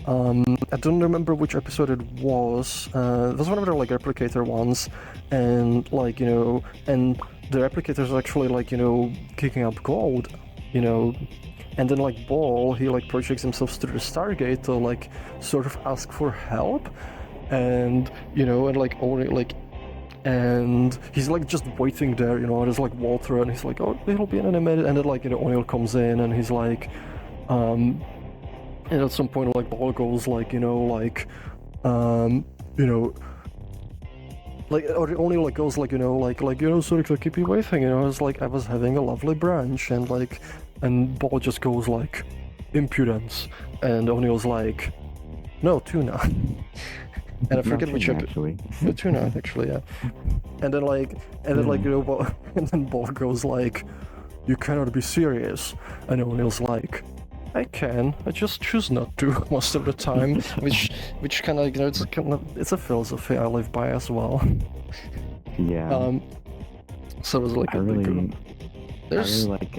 I don't remember which episode it was. It was one of the like replicator ones, and like, you know, and the replicators are actually like, you know, kicking up gold, you know. And then like Ball, he like projects himself through the Stargate to like sort of ask for help, and, you know, and like only like, and he's like just waiting there, you know, there's like Walter, and he's like, oh, he'll be in a minute, and then like, you know, O'Neill comes in, and he's like, and at some point like Ball goes like, you know, like, you know, like, or O'Neill like goes like, you know, like, you know, sorry to keep you waiting, you know, it's like I was having a lovely brunch, and like, and Ball just goes like, impudence, and O'Neill's like, No, tuna. And I forget which actually. tuna actually, yeah. And then like, and then Bob goes like, "You cannot be serious," and O'Neill's like, "I can. I just choose not to most of the time," which kind of it's a philosophy I live by as well. Yeah. So it was like I really there's like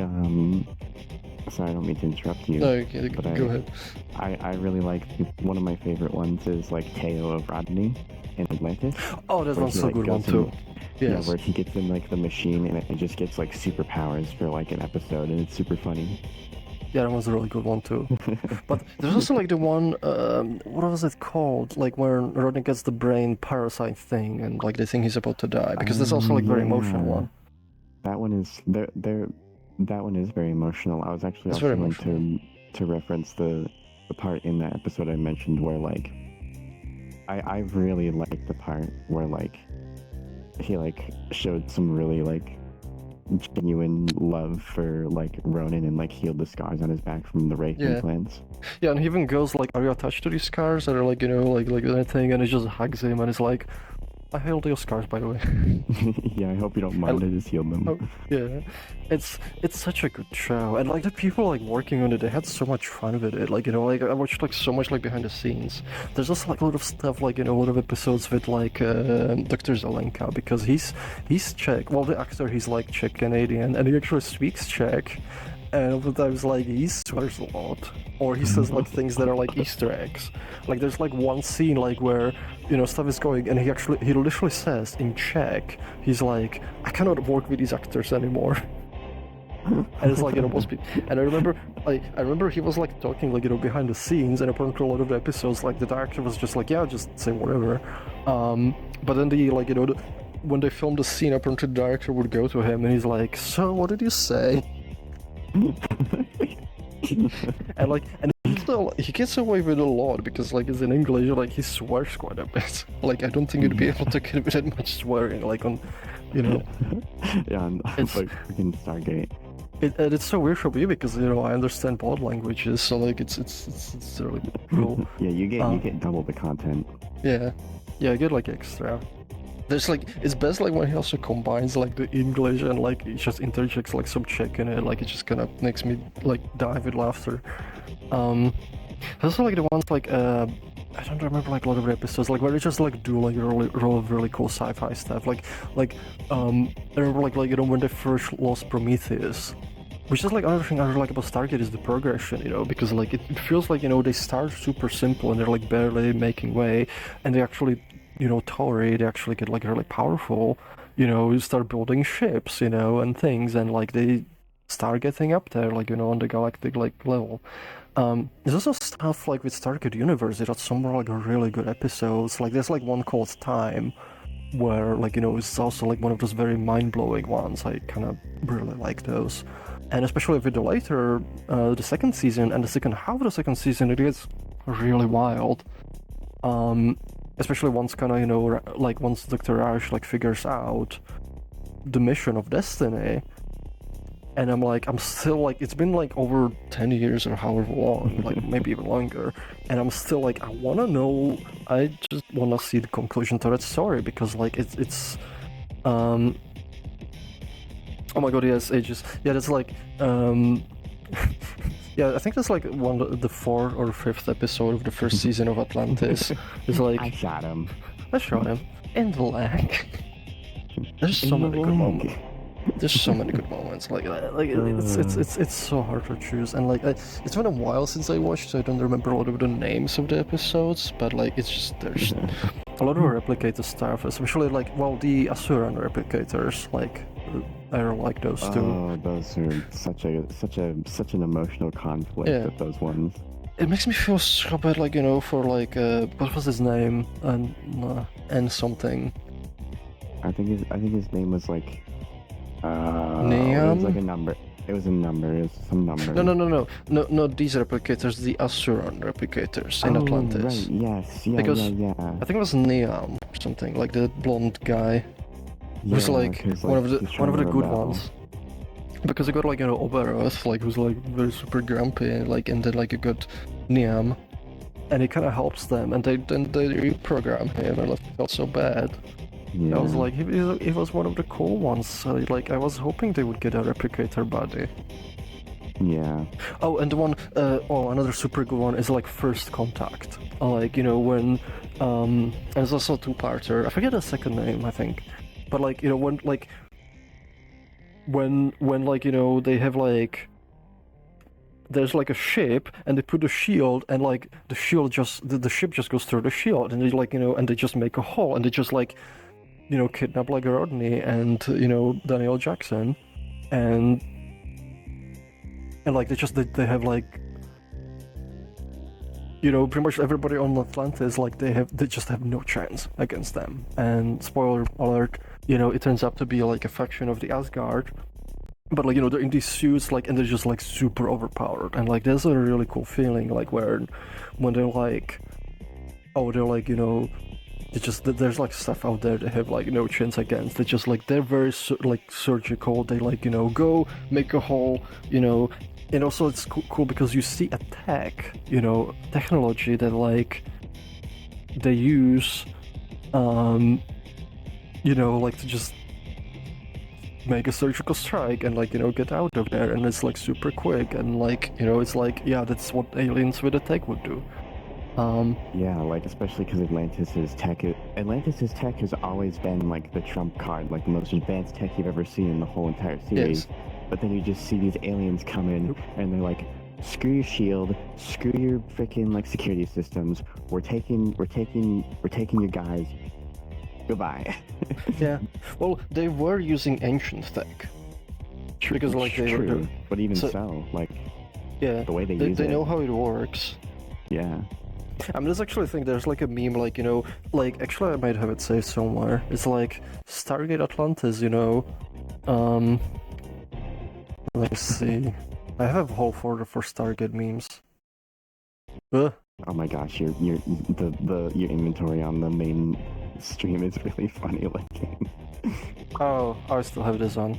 sorry, I don't mean to interrupt you. no, okay, but go ahead. I really like one of my favorite ones is like Teo of Rodney in Atlantis. Oh, that one's so good one too. Yeah, where he gets in like the machine and it just gets like superpowers for like an episode and it's super funny. Yeah, that was a really good one too. But there's also like the one, what was it called? Like where Rodney gets the brain parasite thing and like they think he's about to die. Because that's also like very emotional one. That one is that one is very emotional. I was actually It's also very going emotional. to reference the part in that episode I mentioned where like I really liked the part where like he like showed some really like genuine love for like Ronan and like healed the scars on his back from the rape implants. Yeah, and he even goes like, "Are you attached to these scars?" Or like like anything, and he just hugs him and it's like, "I healed your scars, by the way." Yeah, I hope you don't mind. I just healed them. Oh, yeah, it's such a good show, and like the people like working on it, they had so much fun with it. Like like I watched like so much like behind the scenes. There's also like a lot of stuff like a lot of episodes with like Dr. Zelenka because he's Czech. Well, the actor he's like Czech Canadian, and he actually speaks Czech. And sometimes like he swears a lot, or he says like things that are like Easter eggs. Like there's like one scene like where stuff is going, and he literally says in Czech, he's like, "I cannot work with these actors anymore." And it's like most people. And I remember he was like talking like behind the scenes, and apparently a lot of the episodes like the director was just like, "Yeah, just say whatever." But then the like when they filmed the scene, apparently the director would go to him and he's like, "So what did you say?" and like he gets away with a lot because like it's in English, like he swears quite a bit. Like I don't think you'd be able to get with that much swearing like on yeah, it's like freaking Stargate. And it's so weird for me because I understand both languages, so like it's really cool. Yeah, you get double the content. Yeah, I get like extra. There's like it's best like when he also combines like the English and like he just interjects like some Czech in it, like it just kind of makes me like die with laughter. There's also like the ones like I don't remember like a lot of the episodes like where they just like do like really cool sci-fi stuff. Like I remember like when they first lost Prometheus. Which is like another thing I really like about Stargate is the progression, because like it feels like they start super simple and they're like barely making way, and they actually tolerate, they actually get like really powerful, you start building ships, and things, and like they start getting up there, like on the galactic like level. There's also stuff like with Stargate Universe that are some like really good episodes. Like there's like one called Time, where like it's also like one of those very mind-blowing ones. I kind of really like those. And especially with the later, the second season and the second half of the second season, it gets really wild. Especially once kind of, like once Dr. Ash like figures out the mission of Destiny. And I'm still like, it's been like over 10 years or however long, like maybe even longer. And I'm still like, I want to know, I just want to see the conclusion to that story because like it's oh my god, yes, ages. Yeah, that's like, yeah, I think that's like the fourth or fifth episode of the first season of Atlantis. It's like I shot him in the leg. There's so many good moments. There's so many good moments like that. Like it's so hard to choose, and like it's been a while since I watched, so I don't remember a lot of the names of the episodes. But like it's just there's a lot of replicator stuff, especially like the Asuran replicators. Like I really like those too. Oh, those are such an emotional conflict with those ones. It makes me feel so bad, like for like what was his name and something. I think his name was like. Neon? It was like a number. It was a number. It was some number. No. Not these replicators. The Asuran replicators in Atlantis. Right. Yes. Yeah. Because yeah. I think it was Neon or something, like the blonde guy. Yeah, who's like one of the good ones. Because you got like Oberoth, like who's like very super grumpy, like, and then like you got Niam. and he kind of helps them, and they reprogram him, and I felt so bad. Yeah. I was like, he was one of the cool ones. So, like, I was hoping they would get a replicator body. Yeah. Oh, and the one, another super good one is like First Contact. Like, when, and it's also a two-parter. I forget the second name, I think. But like, when they have like, there's like a ship, and they put a shield, and like the shield the ship just goes through the shield, and they like, and they just make a hole, and they just like, kidnap like Rodney and Daniel Jackson, and like they have like, pretty much everybody on Atlantis, like they just have no chance against them. And spoiler alert, it turns out to be like a faction of the Asgard, but like, they're in these suits, like, and they're just like super overpowered. And like there's a really cool feeling, like when they're like, they're like, there's like stuff out there they have like no chance against. They just like, they're very like surgical. They like, go make a hole, and also it's cool because you see a technology that like they use, like to just make a surgical strike and like, get out of there, and it's like super quick, and like, it's like, yeah, that's what aliens with a tech would do. Yeah, like especially because Atlantis' tech has always been like the trump card, like the most advanced tech you've ever seen in the whole entire series. Yes. But then you just see these aliens come in, and they're like, screw your shield, screw your freaking like security systems. We're taking your guys. Goodbye. Yeah. Well, they were using ancient tech. Because like they True, were, but even so, like, yeah, the way they use they it. know how it works. Yeah. I mean, there's actually a thing, there's like a meme, like, like, actually I might have it saved somewhere. It's like, Stargate Atlantis, let's see. I have a whole folder for Stargate memes. Oh my gosh, your inventory on the main stream is really funny looking. Oh, I still have this on.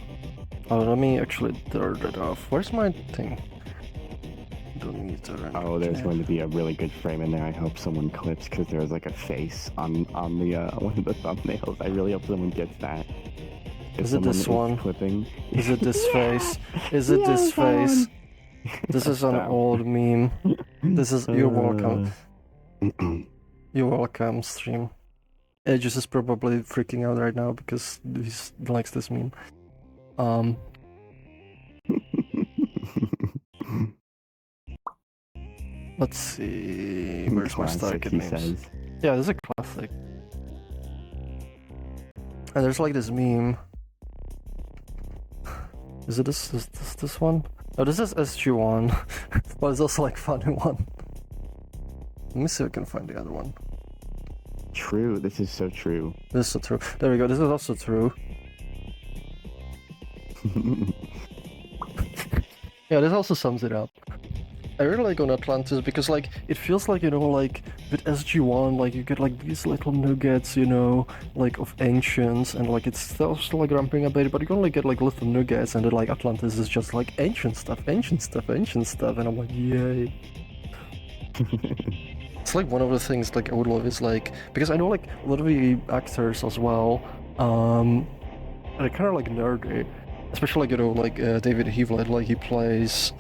Oh, let me actually turn it off. Where's my thing? Don't need to run. Oh, there's going to be a really good frame in there. I hope someone clips, because there was like a face on the one of the thumbnails. I really hope someone gets that. Is it this one? Clipping. Is it this face? Is it this face? This is an old meme. This is, you're welcome. You're welcome, stream. Aegis is probably freaking out right now because he likes this meme. Let's see. Where's my Stargate memes? Says. Yeah, this is a classic. And there's like this meme. Is it this one? Oh, this is SG1. But it's also like funny one. Let me see if I can find the other one. True, this is so true. This is so true. There we go, this is also true. Yeah, this also sums it up. I really like on Atlantis because like it feels like, like with SG1, like you get like these little nuggets, like of ancients, and like it's still like ramping a bit, but you only get like little nuggets, and then like Atlantis is just like ancient stuff, and I'm like, yay. It's like one of the things like I would love is like, because I know like a lot of the actors as well, they're kind of like nerdy. Especially, like, David Hewlett, like, he plays,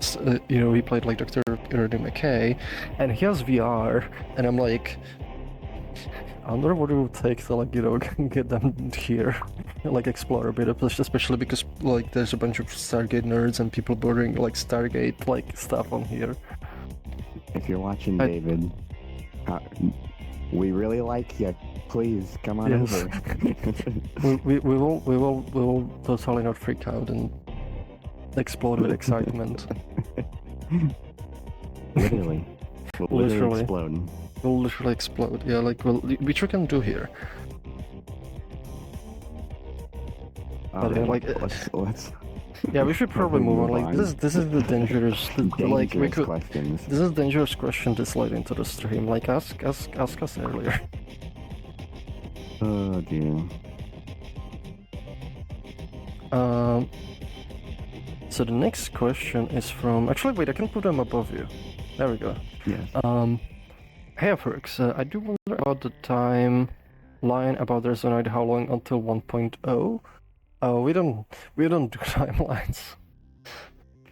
he played, like, Dr. Rodney McKay, and he has VR, and I'm like, I wonder what it would take to, like, get them here, and, like, explore a bit, especially because, like, there's a bunch of Stargate nerds and people building, like, Stargate, like, stuff on here. If you're watching, David, we really like you. Please come on over. we will totally not freak out and explode with excitement. Literally. We'll literally explode. We'll literally explode. Yeah, like, which we can do here. But, yeah, like, let's. Yeah, we should probably move on. Like, this is the dangerous. Like, we could. Questions. This is a dangerous question this late into the stream. Like, ask us earlier. Oh dear. So the next question is from. Actually, wait, I can put them above you. There we go. Yes. Hey, Froox, I do wonder about the timeline about Resonite. How long until 1.0? We don't do timelines.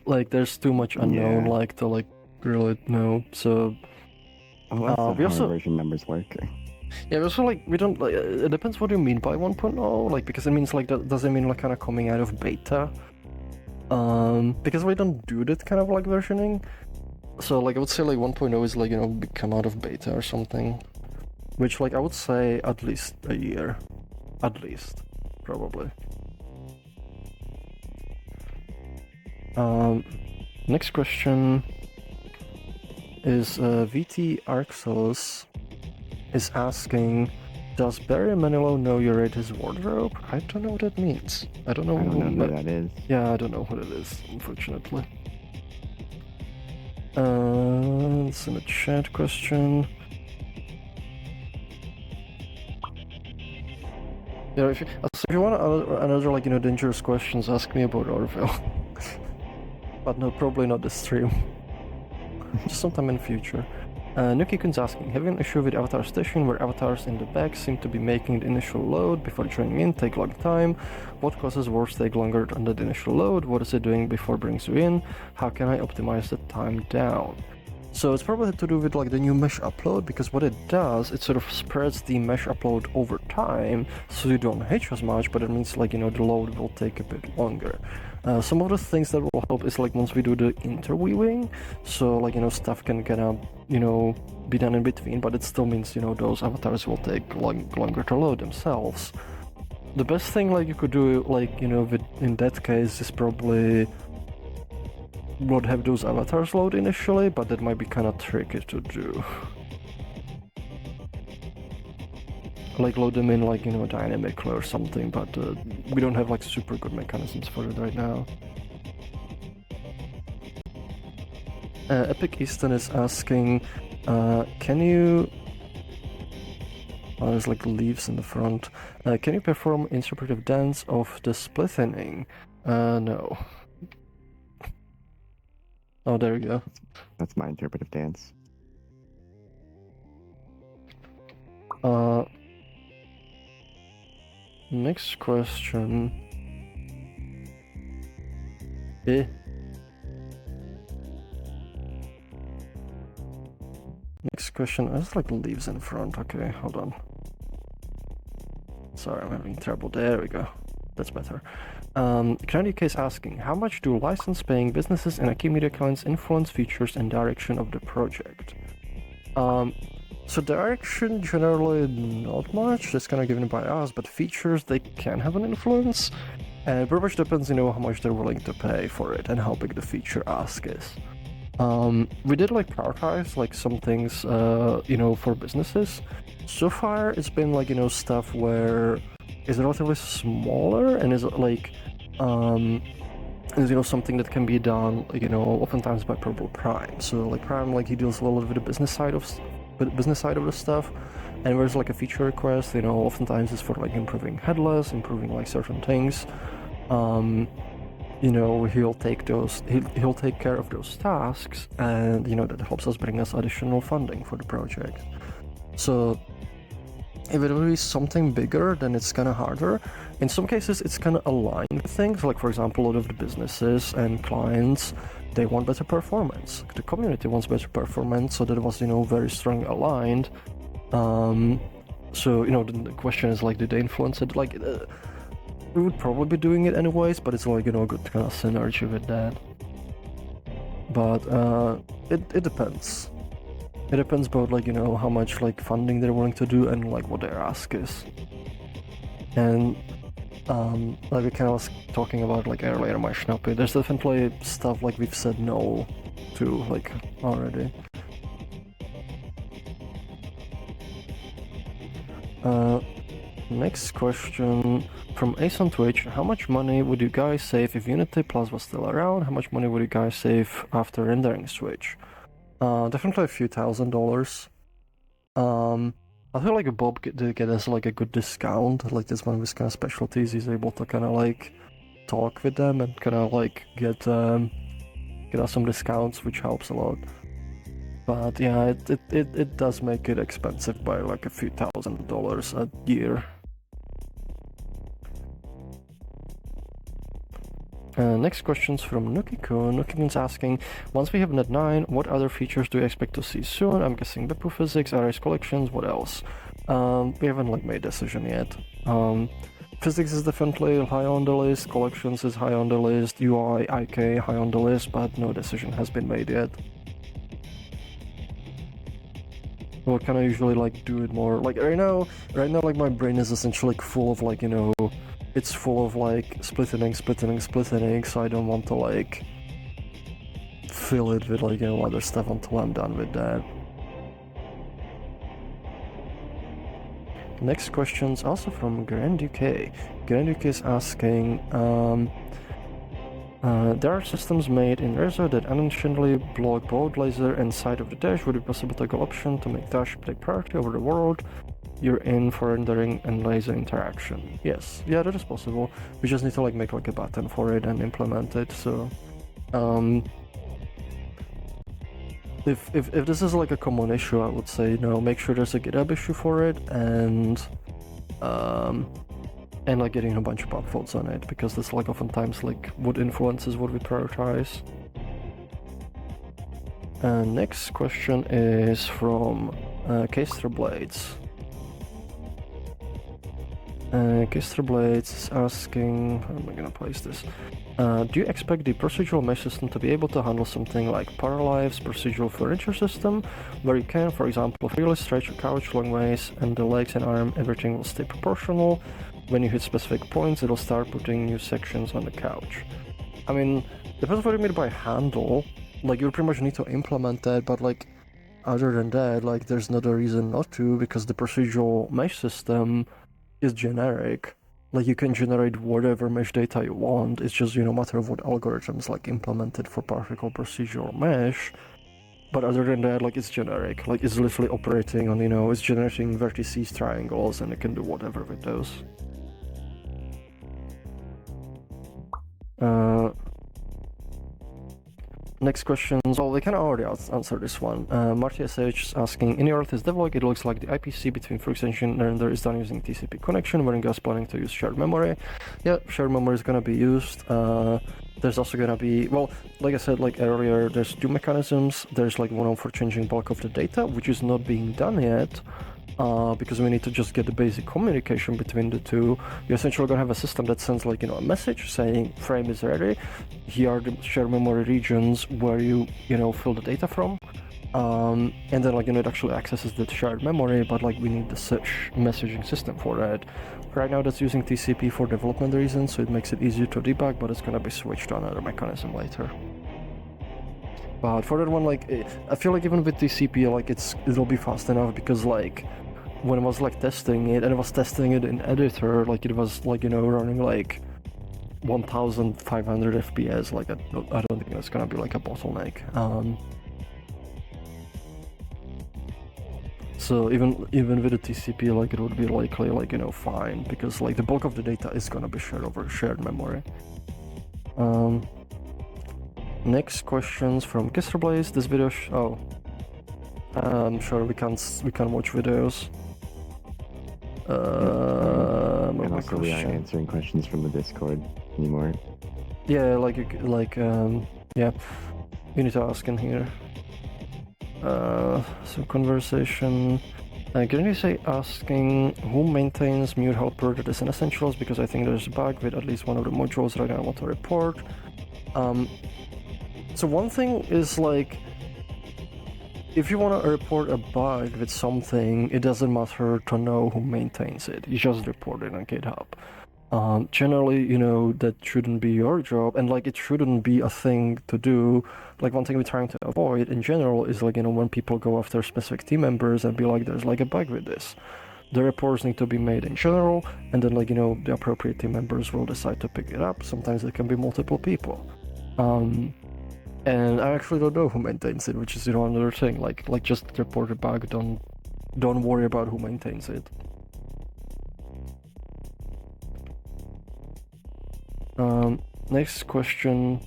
Like, there's too much unknown, Yeah. like to like really know. So Oh, that's not we how also version numbers work. yeah, we also like we don't like. It depends what you mean by 1.0. Like, because it means like that does it mean like kind of coming out of beta? Because we don't do that kind of like versioning. So like I would say like 1.0 is like come out of beta or something. Which, like, I would say at least a year. At least. Probably. Next question is VT Arxos is asking, does Barry Manilow know you raid his wardrobe? I don't know what that means. I don't know who that is. Yeah, I don't know what it is, unfortunately. It's in a chat question. Yeah, if you want another like dangerous questions, ask me about Orville. But no, probably not this stream. Just sometime in the future. Nuki-kun's asking, having an issue with Avatar Station where avatars in the back seem to be making the initial load before joining in take long time. What causes wars take longer than the initial load? What is it doing before it brings you in? How can I optimize the time down? So it's probably to do with like the new mesh upload, because what it does, it sort of spreads the mesh upload over time, so you don't hitch as much, but it means like the load will take a bit longer. Some of the things that will help is like once we do the interweaving, so like stuff can get be done in between, but it still means those avatars will take longer to load themselves. The best thing like you could do like in that case is probably would have those avatars load initially, but that might be kind of tricky to do. Like load them in like dynamically or something, but we don't have like super good mechanisms for it right now. Epic Easton is asking, can you... there's like leaves in the front. Can you perform interpretive dance of the splitting? No. Oh, there you go. That's my interpretive dance. Next question. Next question. There's like leaves in front. Okay, hold on. Sorry, I'm having trouble. There we go. That's better. Candy Case asking, how much do license-paying businesses and Aki media clients influence features and direction of the project? So direction, generally not much. That's kind of given by us, but features, they can have an influence. And it pretty much depends, how much they're willing to pay for it and how big the feature ask is. We did like prioritize like some things, for businesses. So far, it's been like, stuff where it's relatively smaller and is like, is something that can be done, oftentimes by Purple Prime. So like Prime, like he deals a little with the business side of the stuff, and whereas like a feature request, oftentimes it's for like improving headless, improving like certain things. He'll take care of those tasks, and that helps us bring us additional funding for the project. So if it will be something bigger, then it's kind of harder. In some cases, it's kind of aligned with things, like for example, a lot of the businesses and clients, they want better performance. The community wants better performance, so that was, very strong aligned. So, the question is like, did they influence it? Like, we would probably be doing it anyways, but it's like, good kind of synergy with that. But it depends. It depends about like how much like funding they're willing to do and like what their ask is. And like we kind of was talking about like earlier, my Schnappy, there's definitely stuff like we've said no to like already. Next question from Ace on Twitch. How much money would you guys save if Unity Plus was still around? How much money would you guys save after rendering Switch? Definitely a few $1,000s. I feel like Bob did get us like a good discount. Like this one with kind of specialties, he's able to kind of like talk with them and kind of like get us some discounts, which helps a lot. But yeah, it does make it expensive by like a few $1,000s a year. Next question's from Nukiko. Nukikun's asking, once we have Net 9, what other features do you expect to see soon? I'm guessing Beppu physics, arrays collections, what else? We haven't like made a decision yet. Physics is definitely high on the list, collections is high on the list, UI, IK high on the list, but no decision has been made yet. We'll kind of usually like do it more, like right now like my brain is essentially like full of like, you know, it's full of like splitting, so I don't want to like fill it with like, you know, other stuff until I'm done with that. Next question's also from Grand UK. Grand UK is asking, there are systems made in Rezo that unintentionally block both laser and side of the dash. Would it be possible to go option to make dash take priority over the world you're in for rendering and laser interaction? Yes, yeah, that is possible. We just need to like make like a button for it and implement it. So, if this is like a common issue, I would say, you know, make sure there's a GitHub issue for it and like getting a bunch of bug folds on it, because this like oftentimes like what influences what we prioritize. Next question is from Caster Blades. Caster Blades is asking, how am I gonna place this? Do you expect the procedural mesh system to be able to handle something like Paralive's procedural furniture system, where you can, for example, freely stretch a couch long ways and the legs and arm, everything will stay proportional. When you hit specific points, it'll start putting new sections on the couch. I mean, depends what you mean by handle. Like, you pretty much need to implement that, but like, other than that, like, there's not a reason not to, because the procedural mesh system is generic. Like, you can generate whatever mesh data you want. It's just, you know, matter of what algorithms like implemented for particle procedural mesh. But other than that, like, it's generic. Like, it's literally operating on, you know, it's generating vertices, triangles, and it can do whatever with those. Next questions. Well, we can already answer this one. Marty SH is asking, in your latest devlog, it looks like the IPC between Froox Engine and Render is done using TCP connection, when you guys planning to use shared memory. Yeah, shared memory is gonna be used. There's also gonna be, well, like I said like earlier, there's two mechanisms. There's like one for changing bulk of the data, which is not being done yet. Because we need to just get the basic communication between the two. You're essentially gonna have a system that sends like, you know, a message saying frame is ready. Here are the shared memory regions where you know, fill the data from. And then like, you know, it actually accesses the shared memory, but like we need the such messaging system for that. Right now that's using TCP for development reasons, so it makes it easier to debug, but it's gonna be switched to another mechanism later. But for that one, like, I feel like even with TCP, like, it'll be fast enough, because like, when I was like testing it, and I was testing it in editor, like it was like, you know, running like 1500 FPS, like I don't think that's gonna be like a bottleneck. So even with the TCP, like, it would be likely like, you know, fine, because like the bulk of the data is gonna be shared over shared memory. Next questions from Kisterblaze. This video I'm sure we can watch videos. And also we are answering questions from the Discord anymore. Yeah, yeah, you need to ask in here. Some conversation. Can you say asking who maintains mute helper that is in essentials, because I think there's a bug with at least one of the modules right now I want to report. So one thing is like, if you want to report a bug with something, it doesn't matter to know who maintains it. You just report it on GitHub. Generally, you know, that shouldn't be your job, and like, it shouldn't be a thing to do. Like, one thing we're trying to avoid in general is like, you know, when people go after specific team members and be like, there's like a bug with this. The reports need to be made in general, and then like, you know, the appropriate team members will decide to pick it up. Sometimes it can be multiple people. And I actually don't know who maintains it, which is, you know, another thing. Like just report a bug. Don't worry about who maintains it. Next question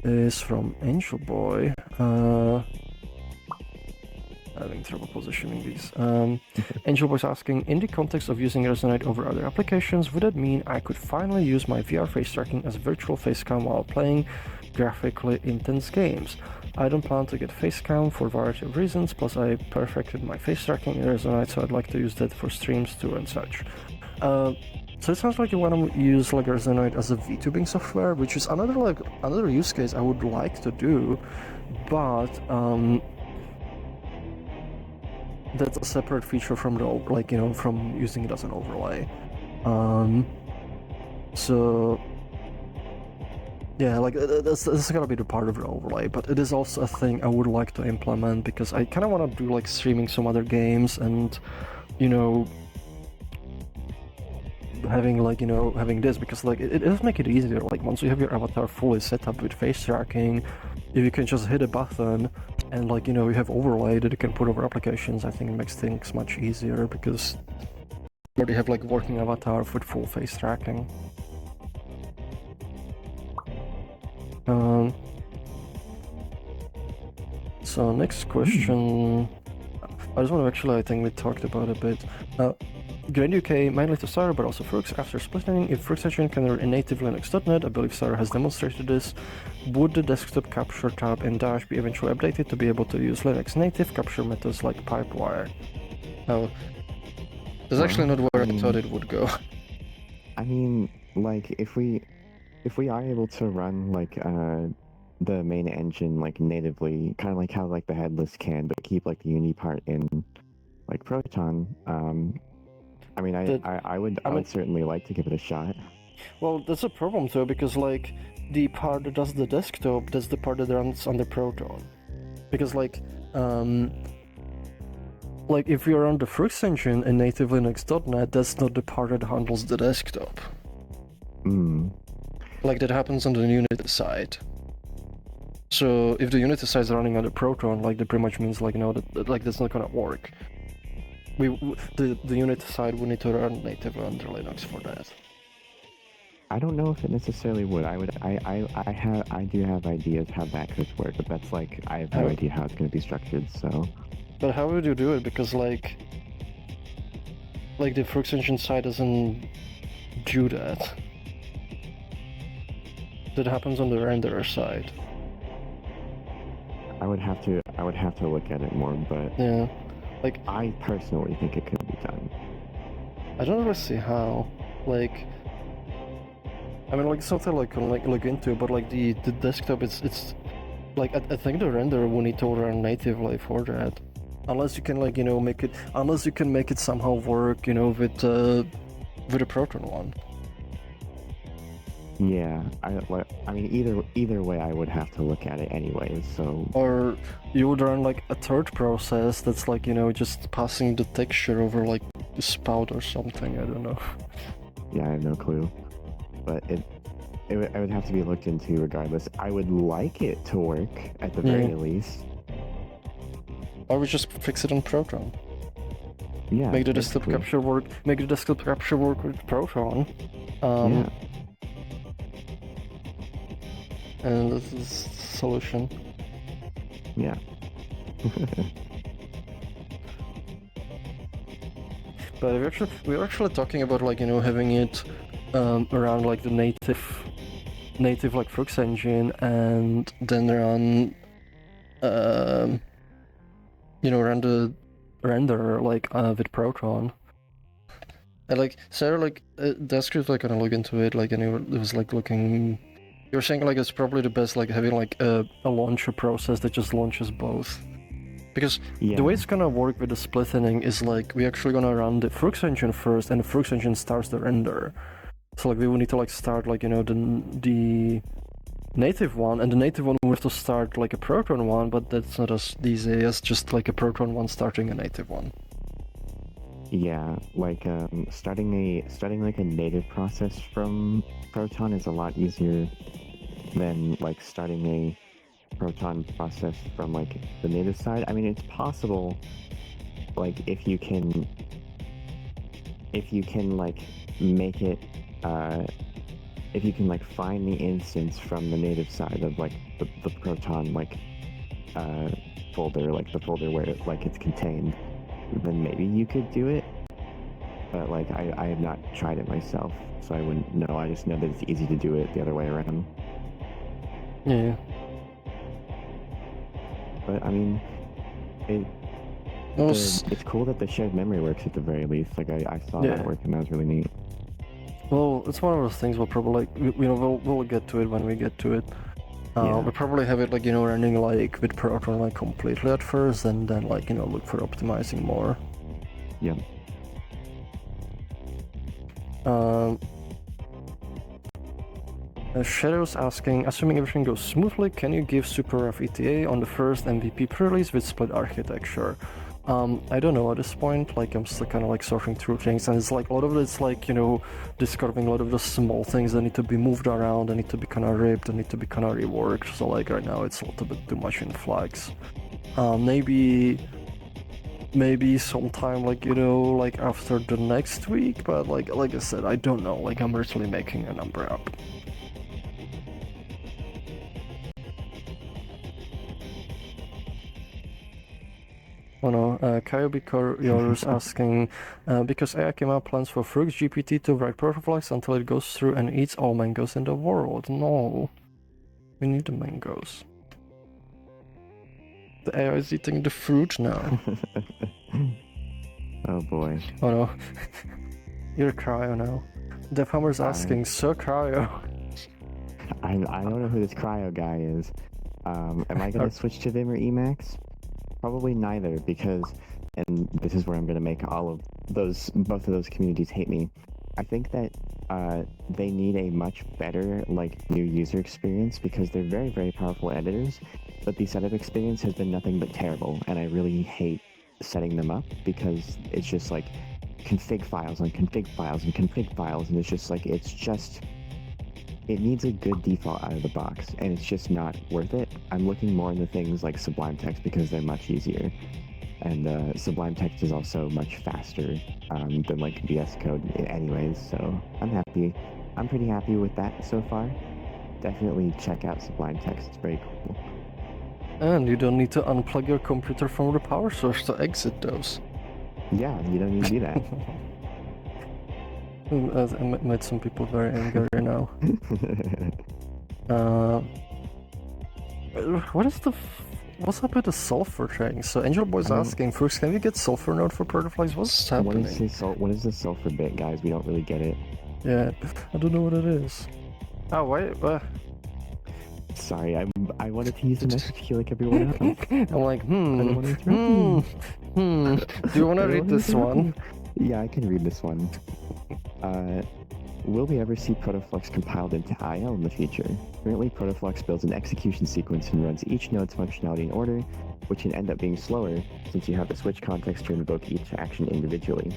is from Angel Boy. Having trouble positioning these. Angel was asking, in the context of using Resonite over other applications, would that mean I could finally use my VR face tracking as virtual face cam while playing graphically intense games? I don't plan to get face cam for a variety of reasons, plus I perfected my face tracking in Resonite, so I'd like to use that for streams too and such. So it sounds like you want to use like Resonite as a VTubing software, which is another use case I would like to do, but that's a separate feature from the from using it as an overlay. So yeah, like this is gonna be the part of the overlay, but it is also a thing I would like to implement because I kind of want to do like streaming some other games and having this, because like it does make it easier. Like once you have your avatar fully set up with face tracking, if you can just hit a button and you have overlay that you can put over applications, I think it makes things much easier because you already have like working avatar with full face tracking. So next question, I just want to actually, I think we talked about a bit. Grand UK, mainly to Sarah, but also Froox. After splitting, if Froox engine can run in native Linux.NET, I believe Sarah has demonstrated this, would the desktop capture tab in Dash be eventually updated to be able to use Linux native capture methods like Pipewire? Oh, that's actually not where I thought it would go. I mean, like if we are able to run like the main engine like natively, kind of like how like the headless can, but keep like the Uni part in like Proton. I mean, I would certainly like to give it a shot. Well, that's a problem too, because like the part that does the desktop, that's the part that runs under Proton. Because like if you're on the Froox engine in native Linux.NET, that's not the part that handles the desktop. Like that happens on the Unity side. So if the Unity side is running under Proton, like that pretty much means that that's not gonna work. The Unity side would need to run natively under Linux for that. I don't know if it necessarily would. I do have ideas how that could work, but that's like I have no idea how it's going to be structured. So. But how would you do it? Because like the Froox engine side doesn't do that. That happens on the renderer side. I would have to look at it more, but yeah. Like, I personally think it could be done. I don't really see how. Like, I mean, like something like look into, but like the desktop, it's like I think the renderer will need to run natively for that, unless you can make it somehow work, with the Proton one. Yeah, I mean, either way, I would have to look at it anyways. So. Or you would run like a third process that's like just passing the texture over like the spout or something. I don't know. Yeah, I have no clue, but it would have to be looked into regardless. I would like it to work at the very least. Or we just fix it on Proton. Yeah. Make the desktop capture work. Make the desktop capture work with Proton. Yeah. And this is the solution. Yeah. But we were actually talking about having it around like the native like Froox engine, and then run run the renderer with Proton. And like Sarah Descript gonna look into it and it was looking. You're saying it's probably the best having a launcher process that just launches both. Because the way it's gonna work with the splitting is we actually gonna run the Froox engine first, and the Froox engine starts the render. So we will need to start the native one, and the native one will have to start a Proton one, but that's not as easy as just a Proton one starting a native one. Yeah, starting a native process from Proton is a lot easier than starting a Proton process from the native side. I mean, it's possible if you can make it if you can find the instance from the native side of the Proton folder, like the folder where it's contained, then maybe you could do it. But like I have not tried it myself, so I wouldn't know. I just know that it's easy to do it the other way around. Yeah. But I mean, it's cool that the shared memory works at the very least. Like I saw that work, and that was really neat. Well, it's one of those things we'll probably, we'll get to it when we get to it. We'll probably have it like, running like with Proton like completely at first, and then like, look for optimizing more. Yeah. Shadow's asking, assuming everything goes smoothly, can you give super rough ETA on the first MVP pre-release with split architecture? I don't know at this point, like I'm still kind of like sorting through things, and it's like a lot of it's like, discovering a lot of the small things that need to be moved around, that need to be kind of ripped, that need to be kind of reworked, so like right now it's a little bit too much in flux. Maybe sometime like, like after the next week, but like I said, I don't know, like I'm literally making a number up. Oh no, Kyobi Coriolis asking, because AI came out plans for Froox GPT to write Protoflex until it goes through and eats all mangoes in the world. No. We need the mangoes. The AI is eating the fruit now. Oh boy. Oh no. You're Cryo now. Devhammer's asking, so Cryo. I don't know who this Cryo guy is. Am I gonna switch to Vim or Emacs? Probably neither, because, and this is where I'm going to make both of those communities hate me. I think that they need a much better new user experience, because they're very, very powerful editors, but the setup experience has been nothing but terrible, and I really hate setting them up, because it's just like config files and config files and config files, and it's just like, it needs a good default out of the box, and it's just not worth it. I'm looking more into things like Sublime Text because they're much easier, and Sublime Text is also much faster than VS Code anyways, so I'm pretty happy with that so far. Definitely check out Sublime Text, it's very cool. And you don't need to unplug your computer from the power source to exit those. Yeah, you don't need to do that. I made some people very angry now. What's up with the sulfur thing? So Angel Boy's asking, Froox, can we get sulfur node for Protoflex? What's happening? What is the sulfur bit, guys? We don't really get it. Yeah, I don't know what it is. Oh wait, Sorry, I wanted to use the message queue like everyone else. I'm like, Do you want to read this one? Yeah, I can read this one. Will we ever see Protoflex compiled into IL in the future? Currently, Protoflex builds an execution sequence and runs each node's functionality in order, which can end up being slower since you have to switch context to invoke each action individually.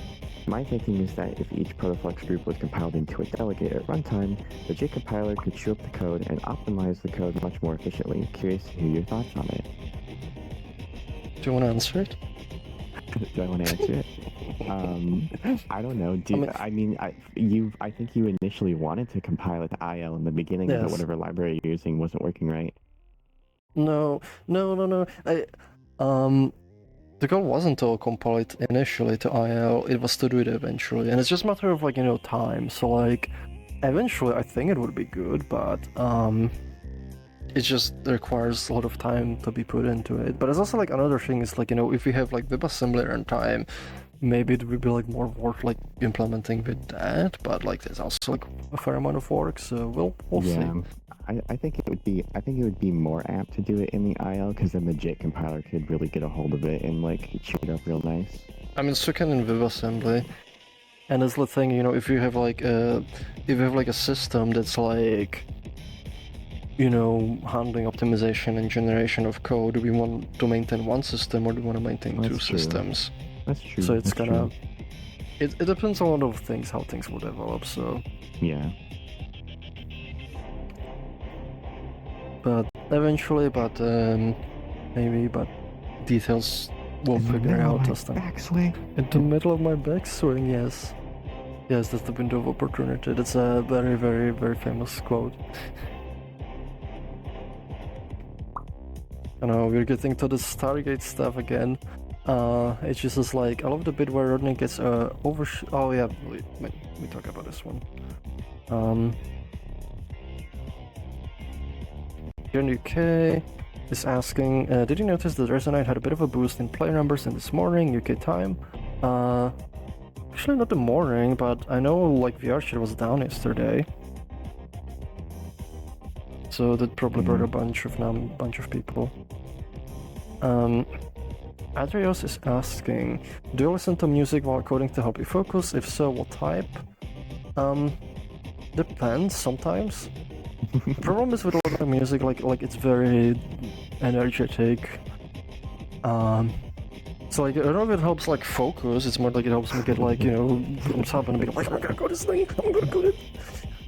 My thinking is that if each Protoflex group was compiled into a delegate at runtime, the JIT compiler could chew up the code and optimize the code much more efficiently. Curious to hear your thoughts on it. Do you want to answer it? Do I want to answer it? I don't know. I think you initially wanted to compile it to IL in the beginning, but whatever library you're using wasn't working right. No. The goal wasn't to compile it initially to IL, it was to do it eventually, and it's just a matter of time. So eventually I think it would be good, but it just requires a lot of time to be put into it. But it's also another thing is if we have WebAssembly runtime, maybe it would be more worth implementing with that. But there's also a fair amount of work, so we'll see. I think it would be more apt to do it in the IL, because then the JIT compiler could really get a hold of it and chew it up real nice. I mean, so can in WebAssembly. And it's the thing, if you have a system that's handling optimization and generation of code, do we want to maintain one system or do we want to maintain two systems? That's true. So it's it depends on a lot of things, how things will develop, so... Yeah. But eventually, maybe, details we'll figure out as time. Backswing. In the middle of my backswing, yes. Yes, that's the window of opportunity. That's a very, very, very famous quote. You know, we're getting to the Stargate stuff again. It's just like, I love the bit where Rodney gets oh yeah, we talk about this one. Here in the UK is asking, did you notice that Resonite had a bit of a boost in player numbers in this morning, UK time? Actually not the morning, but I know like VR shit was down yesterday. So that probably brought a bunch of people. Adrios is asking, do you listen to music while coding to help you focus? If so, what type? Depends, sometimes. The problem is with a lot of music, like it's very energetic. So like, I don't know if it helps like focus, it's more like it helps me get like, you know, thumbs up and be like, I'm gonna go this thing, I'm gonna go it.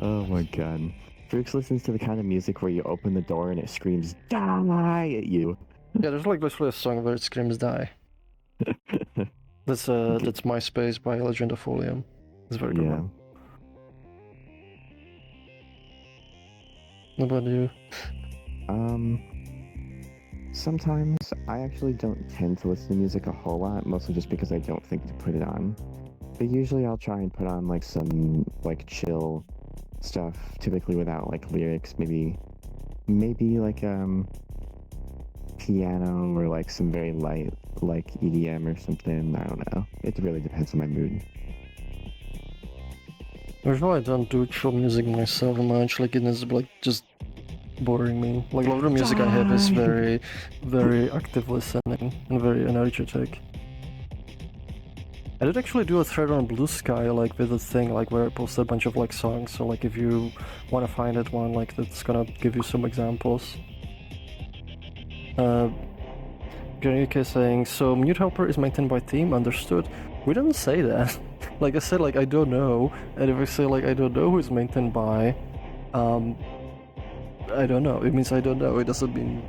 Oh my god. Froox listens to the kind of music where you open the door and it screams "Die" at you. Yeah, there's like literally a song where it screams "Die." That's MySpace by Legend of Folium. It's very good. Yeah. What about you? Sometimes I actually don't tend to listen to music a whole lot, mostly just because I don't think to put it on. But usually I'll try and put on like some like chill stuff, typically without like lyrics, maybe like piano or like some very light like EDM or something. I don't know. It really depends on my mood. Usually I don't do chill music myself much, like it is like just boring me. Like a lot of the music I have is very, very active listening and very energetic. I did actually do a thread on Blue Sky, like with a thing, like where I posted a bunch of like songs. So like if you want to find it one, like that's gonna give you some examples. Janika saying, so Mute Helper is maintained by team, understood. We didn't say that. Like I said, like I don't know, and if I say like I don't know who it's maintained by, I don't know. It means I don't know. It doesn't mean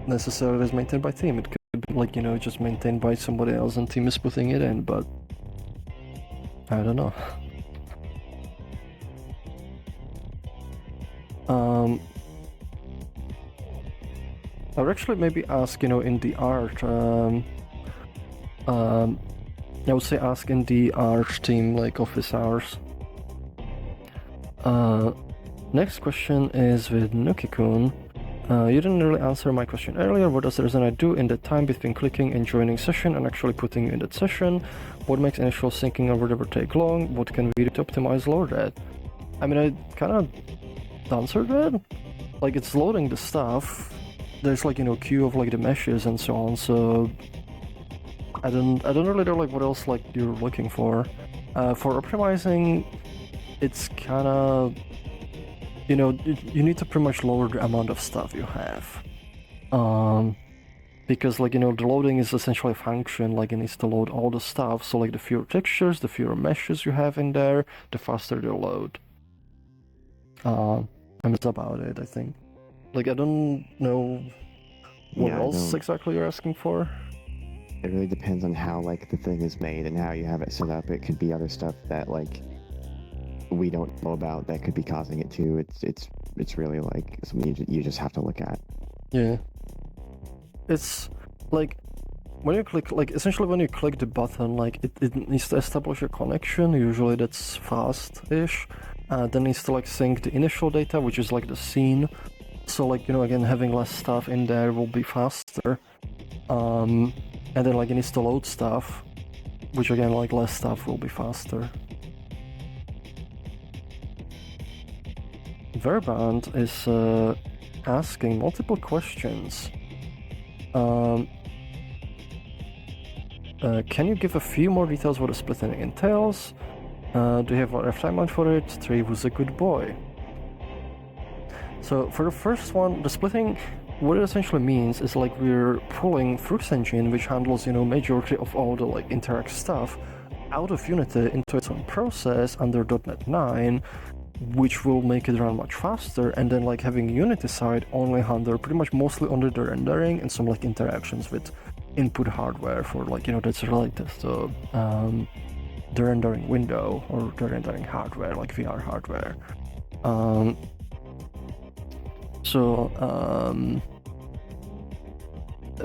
necessarily it's maintained by team. It could be like, you know, just maintained by somebody else and team is putting it in, but I don't know. I would actually maybe ask, you know, in the art, I would say ask in the art team, like office hours. Next question is with Nuki-kun. You didn't really answer my question earlier. What does Resonite do in the time between clicking and joining session and actually putting you in that session? What makes initial syncing or whatever take long? What can we do to optimize load that? I mean, I kind of answered that. Like, it's loading the stuff. There's like, you know, queue of like the meshes and so on, so I don't really know like what else like you're looking for. For optimizing, it's kind of, you know, you need to pretty much lower the amount of stuff you have. Because like, you know, the loading is essentially a function, like it needs to load all the stuff, so like the fewer textures, the fewer meshes you have in there, the faster they'll load. And that's about it, I think. Like, I don't know what else exactly you're asking for. It really depends on how like the thing is made and how you have it set up. It could be other stuff that like we don't know about that could be causing it too. It's really like something you just have to look at. Yeah. It's like when you click, like essentially when you click the button, like it needs to establish a connection. Usually that's fast-ish. Then needs to like sync the initial data, which is like the scene. So like, you know, again, having less stuff in there will be faster. And then like it needs to load stuff, which again, like less stuff will be faster. Verband is asking multiple questions. Can you give a few more details what the splitting entails? Do you have a timeline for it? 3, who's a good boy? So for the first one, the splitting, what it essentially means is like we're pulling Froox engine, which handles, you know, majority of all the like interact stuff, out of Unity into its own process under .NET 9, which will make it run much faster, and then like having Unity side only handle pretty much mostly under the rendering and some like interactions with input hardware for like, you know, that's related to the rendering window or the rendering hardware, like VR hardware.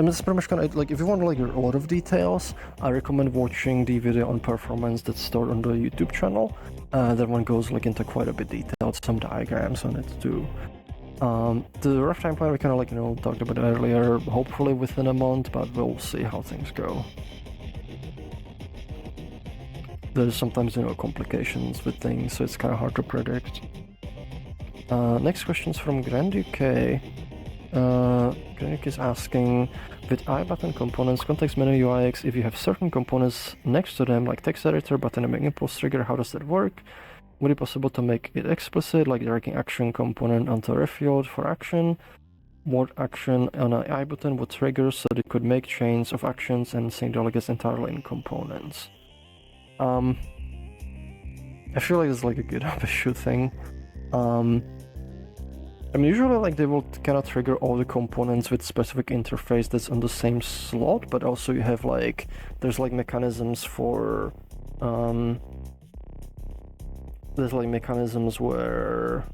mean, it's pretty much gonna, like, if you want like a lot of details, I recommend watching the video on performance that's stored on the YouTube channel. That one goes like into quite a bit detail, some diagrams on it too. The rough timeline we kind of like, talked about earlier, hopefully within a month, but we'll see how things go. There's sometimes, complications with things, so it's kind of hard to predict. Next question is from Grand UK. Grand UK is asking, with iButton components, context menu UIX, if you have certain components next to them, like text editor, button, and impulse trigger, how does that work? Would it be possible to make it explicit, like directing action component onto a field for action? What action on an iButton would trigger so they could make chains of actions and sync delegates entirely in components? I feel like it's like a GitHub issue thing. I mean, usually like they will kind of trigger all the components with specific interface that's on the same slot, but also you have like, there's like mechanisms for, there's like mechanisms where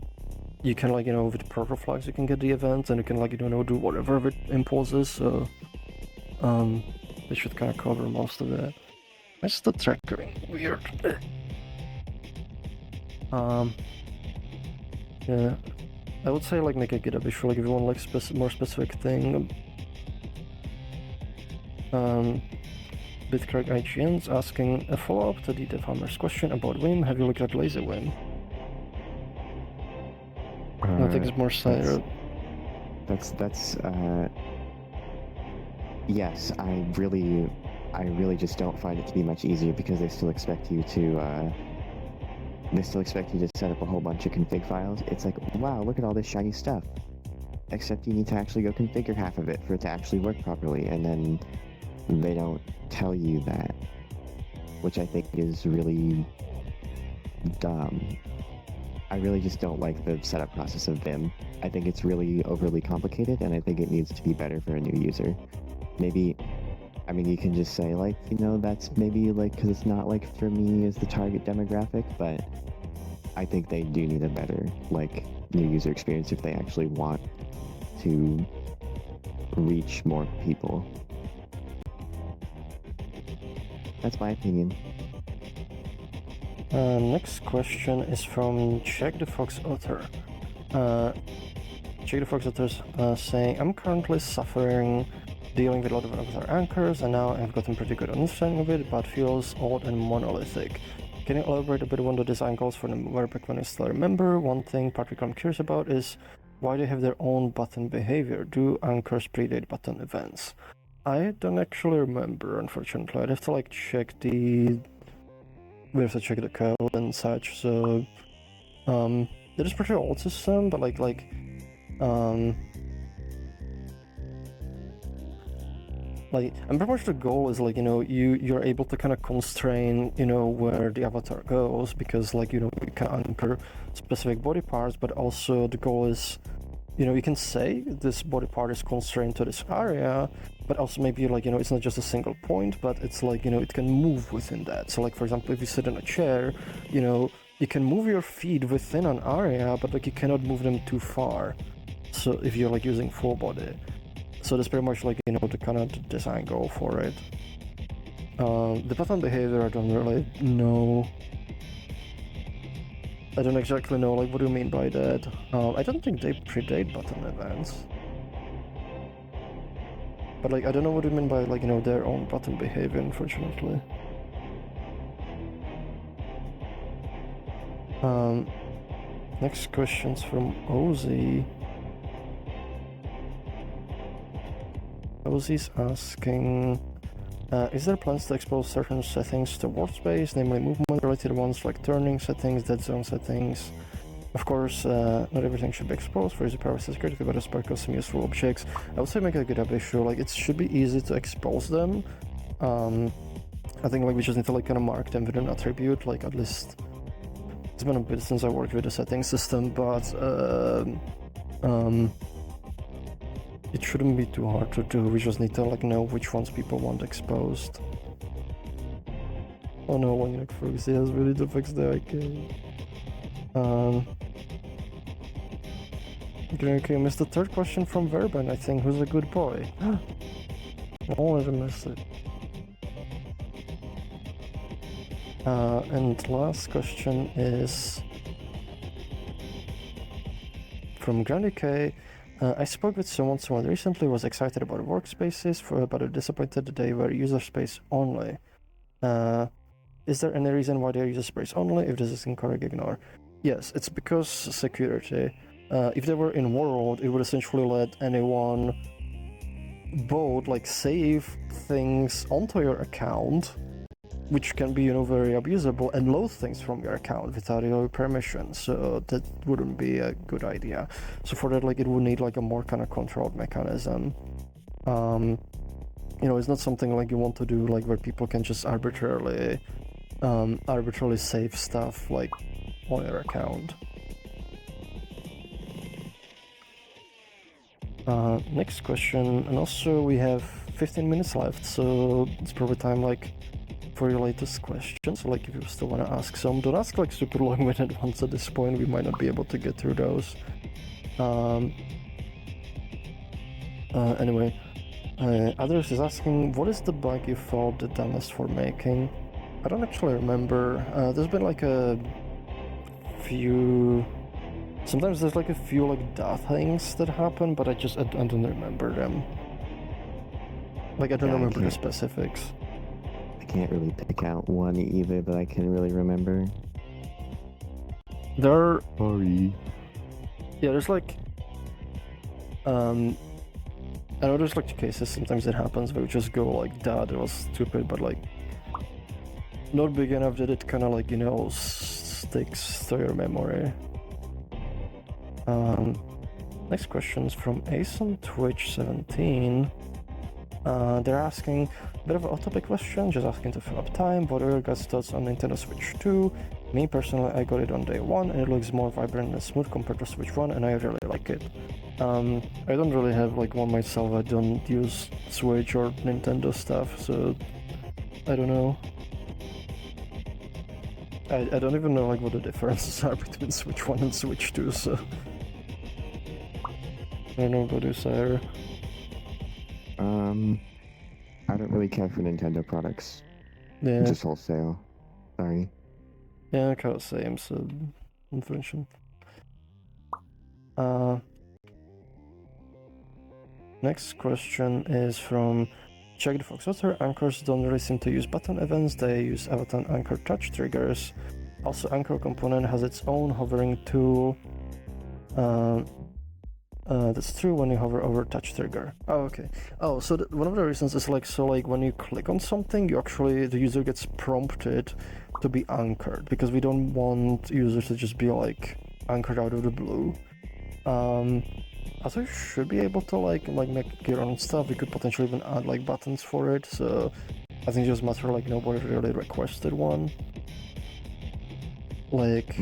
you can like, with proper flags you can get the event and you can like, do whatever with impulses, so they should kind of cover most of it. What's the triggering? Weird. Yeah. I would say like make a GitHub issue, like if you want like more specific thing. Bitcrack IGN's asking a follow-up to the DevHammer's question about Vim. Have you looked at Lazy Vim? I think it's more silent. Yes, I really just don't find it to be much easier because they still expect you to set up a whole bunch of config files. It's like, wow, look at all this shiny stuff. Except you need to actually go configure half of it for it to actually work properly, and then they don't tell you that, which I think is really dumb. I really just don't like the setup process of Vim. I think it's really overly complicated, and I think it needs to be better for a new user. Maybe, I mean, you can just say, like, that's maybe, like, because it's not, like, for me as the target demographic, but I think they do need a better, like, new user experience if they actually want to reach more people. That's my opinion. Next question is from Check the Fox Author. Check the Fox Author is saying, I'm currently dealing with a lot of avatar anchors, and now I've gotten pretty good understanding of it, but feels odd and monolithic. Can you elaborate a bit on the design goals for them way back when I still remember? One thing particularly I'm curious about is why they have their own button behavior. Do anchors predate button events? I don't actually remember, unfortunately. I'd have to like check the code and such, so it is pretty old system, but and pretty much the goal is like, you're able to kind of constrain, where the avatar goes, because like, you can anchor specific body parts, but also the goal is, you can say this body part is constrained to this area, but also maybe like, it's not just a single point, but it's like, it can move within that. So like, for example, if you sit in a chair, you can move your feet within an area, but like you cannot move them too far. So if you're like using full body. So that's pretty much like, the kind of design goal for it. The button behavior, I don't really know. I don't exactly know, like, what do you mean by that? I don't think they predate button events. But like, I don't know what you mean by like, their own button behavior, unfortunately. Next question's from Ozzy. Ozzy's asking, is there plans to expose certain settings to workspace, namely movement-related ones like turning settings, dead zone settings? Of course, not everything should be exposed for easy privacy security, but as part of some useful objects. I would say make a GitHub issue, like it should be easy to expose them. I think like we just need to like kind of mark them with an attribute, like at least it's been a bit since I worked with the settings system, but it shouldn't be too hard to do. We just need to like know which ones people want exposed. Oh no, one like Froox, yes, we need to fix the IK. Okay, I missed the third question from Verban, I think, who's a good boy. Oh, I missed it. And last question is from Granny K. I spoke with someone recently was excited about workspaces, but disappointed that they were user space only. Is there any reason why they're user space only? If this is incorrect, ignore. Yes, it's because security. If they were in world, it would essentially let anyone both like save things onto your account, which can be, very abusable, and load things from your account without your permission. So that wouldn't be a good idea. So for that, like, it would need like a more kind of controlled mechanism. It's not something like you want to do, like where people can just arbitrarily save stuff like on your account. Next question, and also we have 15 minutes left, so it's probably time like for your latest question. So like if you still want to ask some, don't ask like super long-winded ones at this point. We might not be able to get through those. Anyway, others is asking, what is the bug you fault the dumbest for making? I don't actually remember. There's been like a few. Sometimes there's like a few like things that happen, but I don't remember them. Like I don't remember the specifics. I can't really pick out one either that I can really remember. Sorry. Yeah, there's like I know there's like cases sometimes it happens where you just go like that was stupid, but like not big enough that it kind of like sticks to your memory. Next question is from Ace on Twitch 17. They're asking a bit of an off-topic question, just asking to fill up time. What are your guys' thoughts on Nintendo Switch 2? Me personally, I got it on day 1 and it looks more vibrant and smooth compared to Switch 1 and I really like it. I don't really have like one myself. I don't use Switch or Nintendo stuff, so I don't know. I don't even know like what the differences are between Switch 1 and Switch 2, so I don't know about you, Sire. I don't really care for Nintendo products. Yeah. Just wholesale. Sorry. Yeah, I can't say I'm so unfortunate. Next question is from Check the Fox Water. Anchors don't really seem to use button events, they use avatar anchor touch triggers. Also, anchor component has its own hovering tool. That's true when you hover over touch trigger. Oh, okay. Oh, so one of the reasons is like, when you click on something, the user gets prompted to be anchored, because we don't want users to just be like anchored out of the blue. Also, you should be able to like make your own stuff. We could potentially even add like buttons for it, so I think it just matter like nobody really requested one. Like...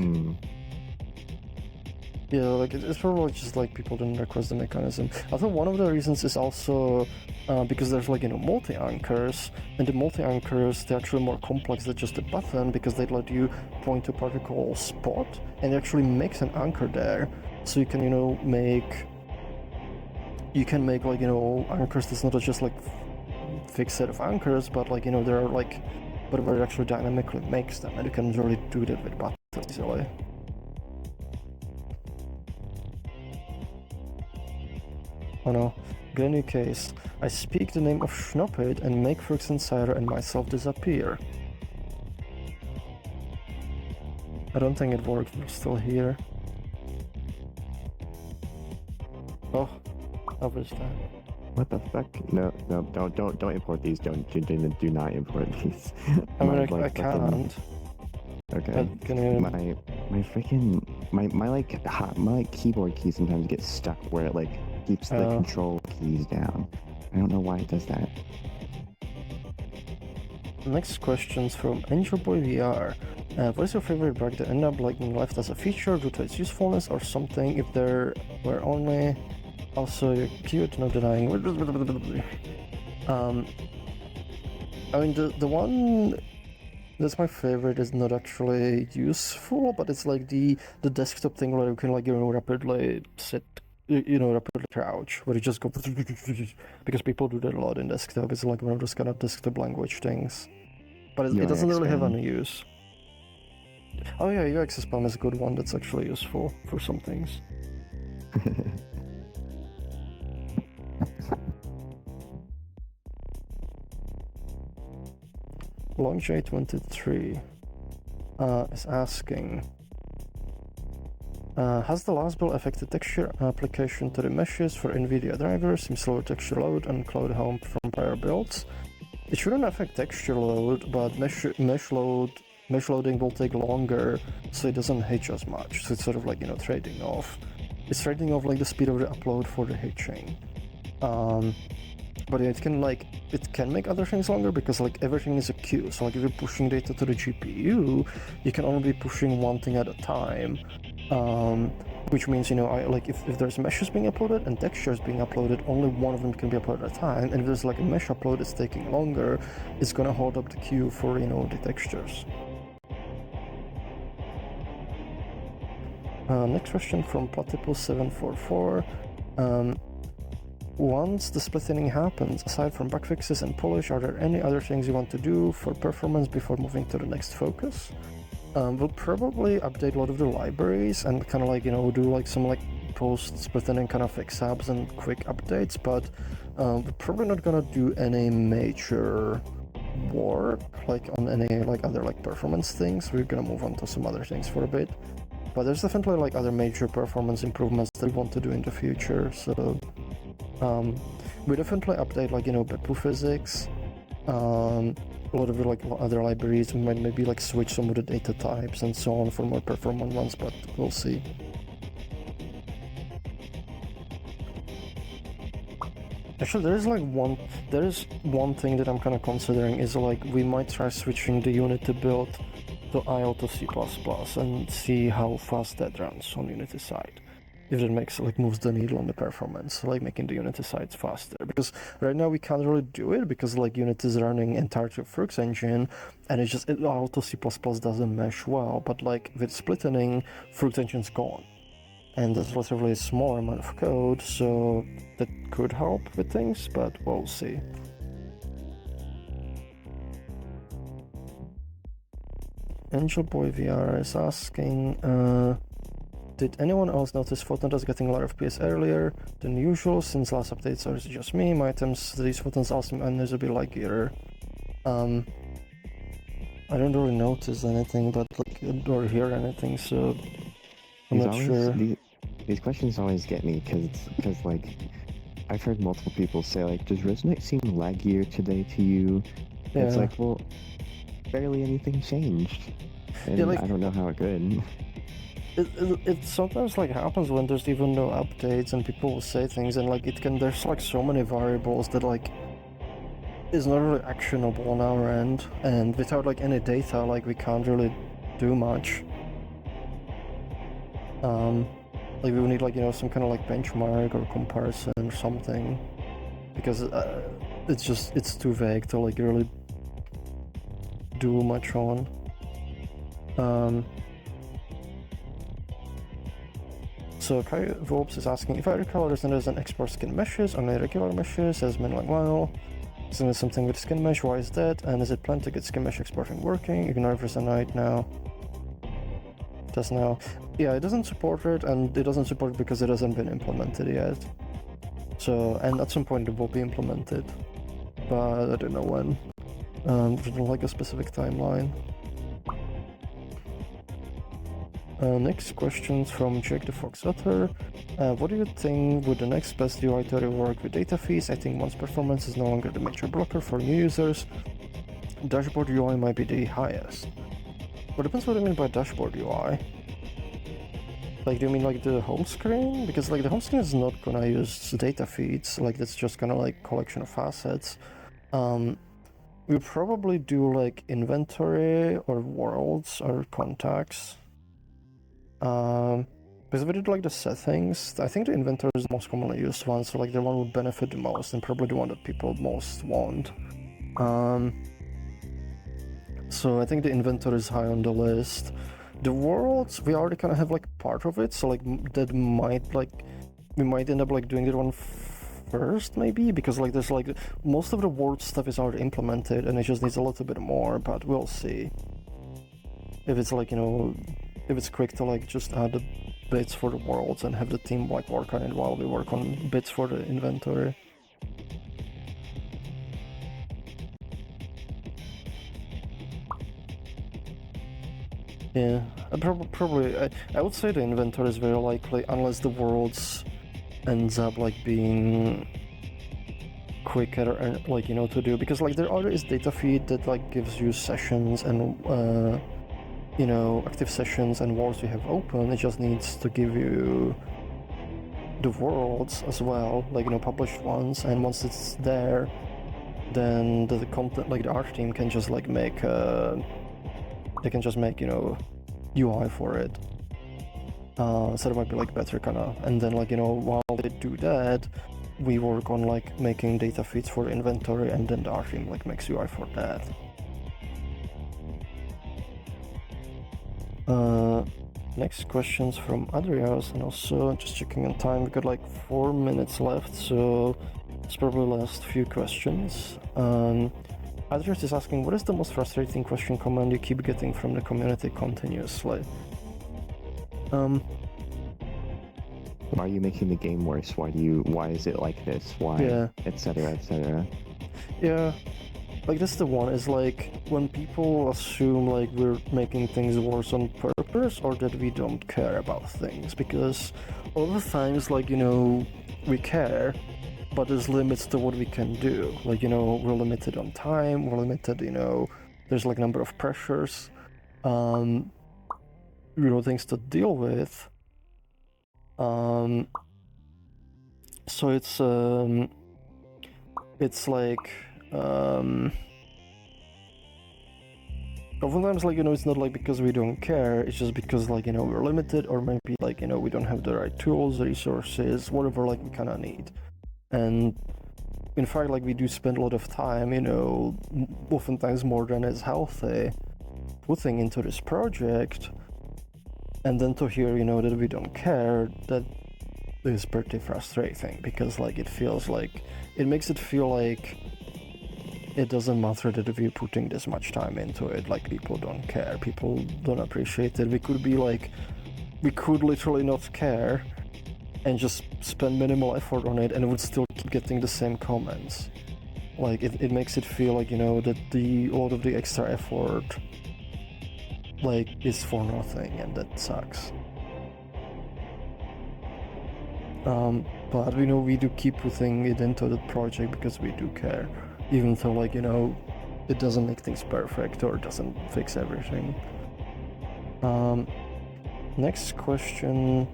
Yeah, like it's probably just like people didn't request the mechanism. I think one of the reasons is also because there's like multi-anchors, and the multi-anchors, they're actually more complex than just a button, because they let you point to a particular spot and it actually makes an anchor there. So you can make like anchors that's not just like fixed set of anchors, but like there are like where it actually dynamically makes them, and you can really do that with buttons easily. Oh no, Granny case. I speak the name of Schnoppet and make Froox Insider and myself disappear. I don't think it worked, we're still here. Oh, how was that? What the fuck? No, don't import these. Do not import these. I mean, I can't. Okay. My freaking my keyboard key sometimes gets stuck where it like keeps the control keys down. I don't know why it does that. Next question's from Angel Boy VR. What is your favorite bug that ended up being left as a feature due to its usefulness or something? If there were only... Also, you're cute, no denying. I mean, the one that's my favorite is not actually useful, but it's like the desktop thing where you can rapidly set rapid crouch, where you just go because people do that a lot in desktop. It's like one of those kind of desktop language things, but it doesn't really have any use. Oh yeah, UX spam is a good one. That's actually useful for some things. LongJ23 is asking, has the last build affected texture application to the meshes for NVIDIA drivers, seems slower texture load and cloud home from prior builds? It shouldn't affect texture load, but mesh loading will take longer, so it doesn't hitch as much. So it's sort of like, trading off. It's trading off like the speed of the upload for the hitching. But it can make other things longer because like everything is a queue. So like if you're pushing data to the GPU, you can only be pushing one thing at a time. Which means, if there's meshes being uploaded and textures being uploaded, only one of them can be uploaded at a time. And if there's like a mesh upload that's taking longer, it's gonna hold up the queue for, the textures. Next question from Platypus744. Once the splitting happens, aside from bug fixes and polish, are there any other things you want to do for performance before moving to the next focus? We'll probably update a lot of the libraries and kind of do like some post-splitting kind of fix apps and quick updates, but we're probably not gonna do any major work on any other performance things. We're gonna move on to some other things for a bit, but there's definitely other major performance improvements that we want to do in the future. So we definitely update Beppu physics. A lot of other libraries. We might maybe switch some of the data types and so on for more performant ones, but we'll see. Actually, there is one thing that I'm kind of considering is we might try switching the Unity build to IO to C++ and see how fast that runs on Unity side. If it moves the needle on the performance, making the Unity sites faster. Because right now we can't really do it because Unity is running entirely of Froox engine, and Auto C++ doesn't mesh well. But with splitting, Froox engine's gone, and that's relatively a small amount of code, so that could help with things, but we'll see. Angel Boy VR is asking, did anyone else notice photons getting a lot of FPS earlier than usual since last updates, or is it just me? My items, these photons also visibly laggier. I don't really notice anything, but or hear anything, so I'm not sure. These questions always get me because I've heard multiple people say does Resonite seem laggier today to you? Yeah. It's well, barely anything changed, and yeah, I don't know how it could. It sometimes happens when there's even no updates and people will say things and there's so many variables that is not really actionable on our end, and without any data we can't really do much. We will need some kind of benchmark or comparison or something, because it's too vague to really do much on. So Kai Volps is asking, if I recall, there's an export skin meshes, only regular meshes, has been isn't it something with skin mesh? Why is that? And is it planned to get skin mesh exporting working? Ignore Resonite now. It does now. Yeah, it doesn't support it, and it doesn't support it because it hasn't been implemented yet. So, and at some point it will be implemented, but I don't know when. I don't a specific timeline. Next questions from Jake the Fox Otter. What do you think would the next best UI to work with data feeds? I think once performance is no longer the major blocker for new users, dashboard UI might be the highest. But depends what you mean by dashboard UI. Do you mean the home screen? Because the home screen is not gonna use data feeds, that's just gonna collection of assets. We probably do inventory or worlds or contacts. Because we did the settings, I think the inventory is the most commonly used one, so the one would benefit the most and probably the one that people most want. So I think the inventory is high on the list. The worlds, we already kind of have part of it, so that might we might end up like doing that one first, maybe, because like there's like most of the world stuff is already implemented and it just needs a little bit more, but we'll see. If it's like, you know, if it's quick to like just add the bits for the worlds and have the team like work on it while we work on bits for the inventory. Yeah, probably. I would say the inventory is very likely, unless the worlds ends up like being quicker, like, you know, to do, because like there already is data feed that like gives you sessions and you know, active sessions and worlds you have open. It just needs to give you the worlds as well, like, you know, published ones, and once it's there, then the content, like the art team can just like make they can just make, you know, UI for it. So that might be like better kinda. And then like, you know, while they do that, we work on like making data feeds for inventory, and then the art team like makes UI for that. Next question's from Adrias, and also just checking on time, we got like 4 minutes left, so it's probably the last few questions. Adrias is asking, what is the most frustrating question command you keep getting from the community continuously? Why are you making the game worse? Why is it like this? Why? Yeah. Etc. etc. Yeah. Like, that's the one, is like, when people assume like we're making things worse on purpose, or that we don't care about things, because all the times, like, you know, we care, but there's limits to what we can do. Like, you know, we're limited on time, we're limited, you know, there's like number of pressures, you know, things to deal with. So it's like, oftentimes, like, you know, it's not like because we don't care, it's just because, like, you know, we're limited, or maybe, like, you know, we don't have the right tools, resources, whatever, like, we kind of need. And in fact, like, we do spend a lot of time, you know, oftentimes more than is healthy, putting into this project, and then to hear, you know, that we don't care, that is pretty frustrating, because, like, it feels like, it makes it feel like it doesn't matter that we're putting this much time into it, like, people don't care, people don't appreciate it. We could be like, we could literally not care and just spend minimal effort on it, and it would still keep getting the same comments. Like, it makes it feel like, you know, that a lot of the extra effort, like, is for nothing, and that sucks. But, you know, we do keep putting it into the project because we do care, even though, like, you know, it doesn't make things perfect or doesn't fix everything. Next question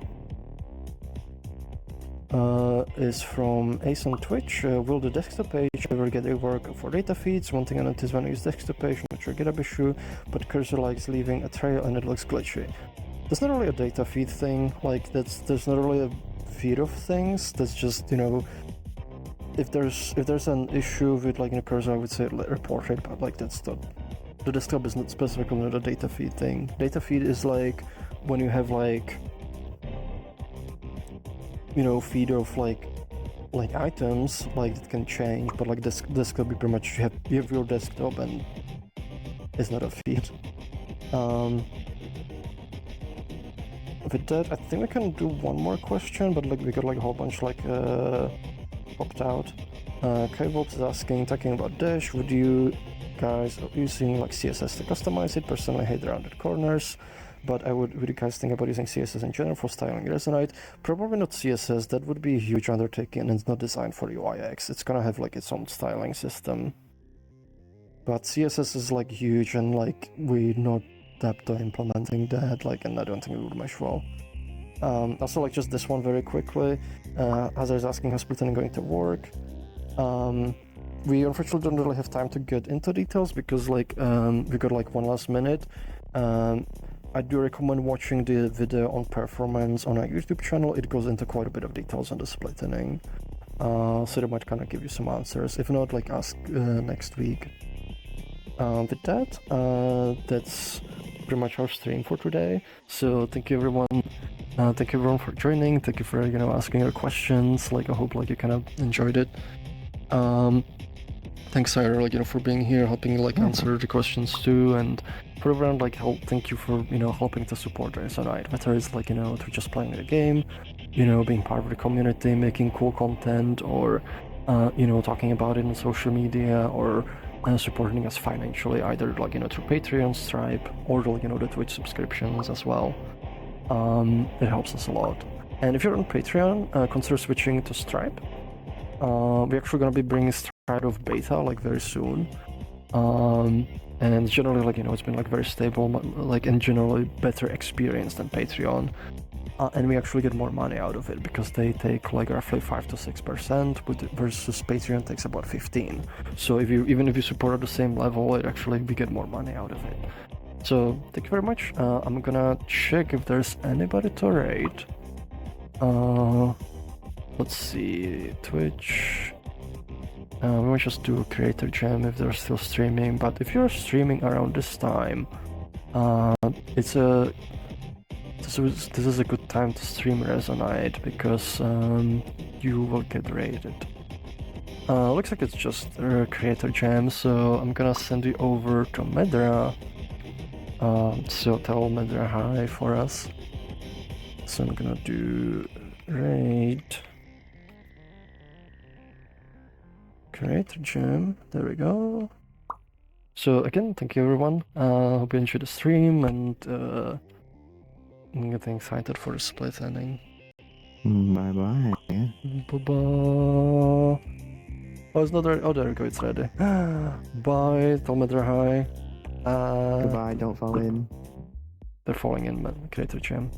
is from Ace on Twitch. Will the desktop page ever get a work for data feeds? One thing I noticed when I use desktop page, not sure GitHub issue, but cursor likes leaving a trail and it looks glitchy. That's not really a data feed thing, like, there's not really a feed of things, that's just, you know, if there's an issue with, like, in a cursor, I would say report it, but, like, that's the desktop is not specifically not a data feed thing. Data feed is like when you have, like, you know, feed of like items, like, it can change, but like desktop, you pretty much you have your desktop and it's not a feed. With that, I think we can do one more question, but like we got like a whole bunch like popped out. K-Wolf is asking, talking about Dash, would you guys using like CSS to customize it? Personally, I hate the rounded corners, but would you guys think about using CSS in general for styling Resonite? Probably not CSS, that would be a huge undertaking, and it's not designed for UIX. It's gonna have like its own styling system. But CSS is like huge, and like we're not adept at implementing that, like, and I don't think it would mesh well. Also, like, just this one very quickly, Hazard is asking how splitting is going to work. We unfortunately don't really have time to get into details because, like, we got like one last minute. I do recommend watching the video on performance on our YouTube channel. It goes into quite a bit of details on the splitting, so it might kind of give you some answers. If not, like, ask next week. With that, that's pretty much our stream for today. So thank you everyone Thank you everyone for joining. Thank you for asking your questions. Like I hope like you kind of enjoyed it. Thanks Sire, like for being here, helping like answer the questions too, and for everyone like thank you for helping to support Resonite, whether it's like through just playing the game, being part of the community, making cool content, or talking about it on social media, or supporting us financially, either like through Patreon, Stripe, or like the Twitch subscriptions as well. It helps us a lot. And if you're on Patreon, consider switching to Stripe. We're actually gonna be bringing Stripe out of beta like very soon. And generally like it's been like very stable, like and generally better experience than Patreon. And we actually get more money out of it because they take like roughly 5 to 6%, versus Patreon takes about 15. So even if you support at the same level, it actually we get more money out of it. So thank you very much. I'm gonna check if there's anybody to raid. Let's see, Twitch. We might just do a creator jam if they're still streaming. But if you're streaming around this time, this is a good time to stream Resonite because you will get raided. Looks like it's just a creator jam, so I'm gonna send you over to Medra. So tell Medra hi for us. So I'm gonna do raid creator jam. There we go. So again, thank you everyone. Hope you enjoyed the stream, and I'm getting excited for the split ending. Bye bye. Bye bye. Oh, it's not ready. Oh, there we go. It's ready. Bye. Tell Medra hi. Goodbye. Don't fall in. They're falling in, man. Creator jam.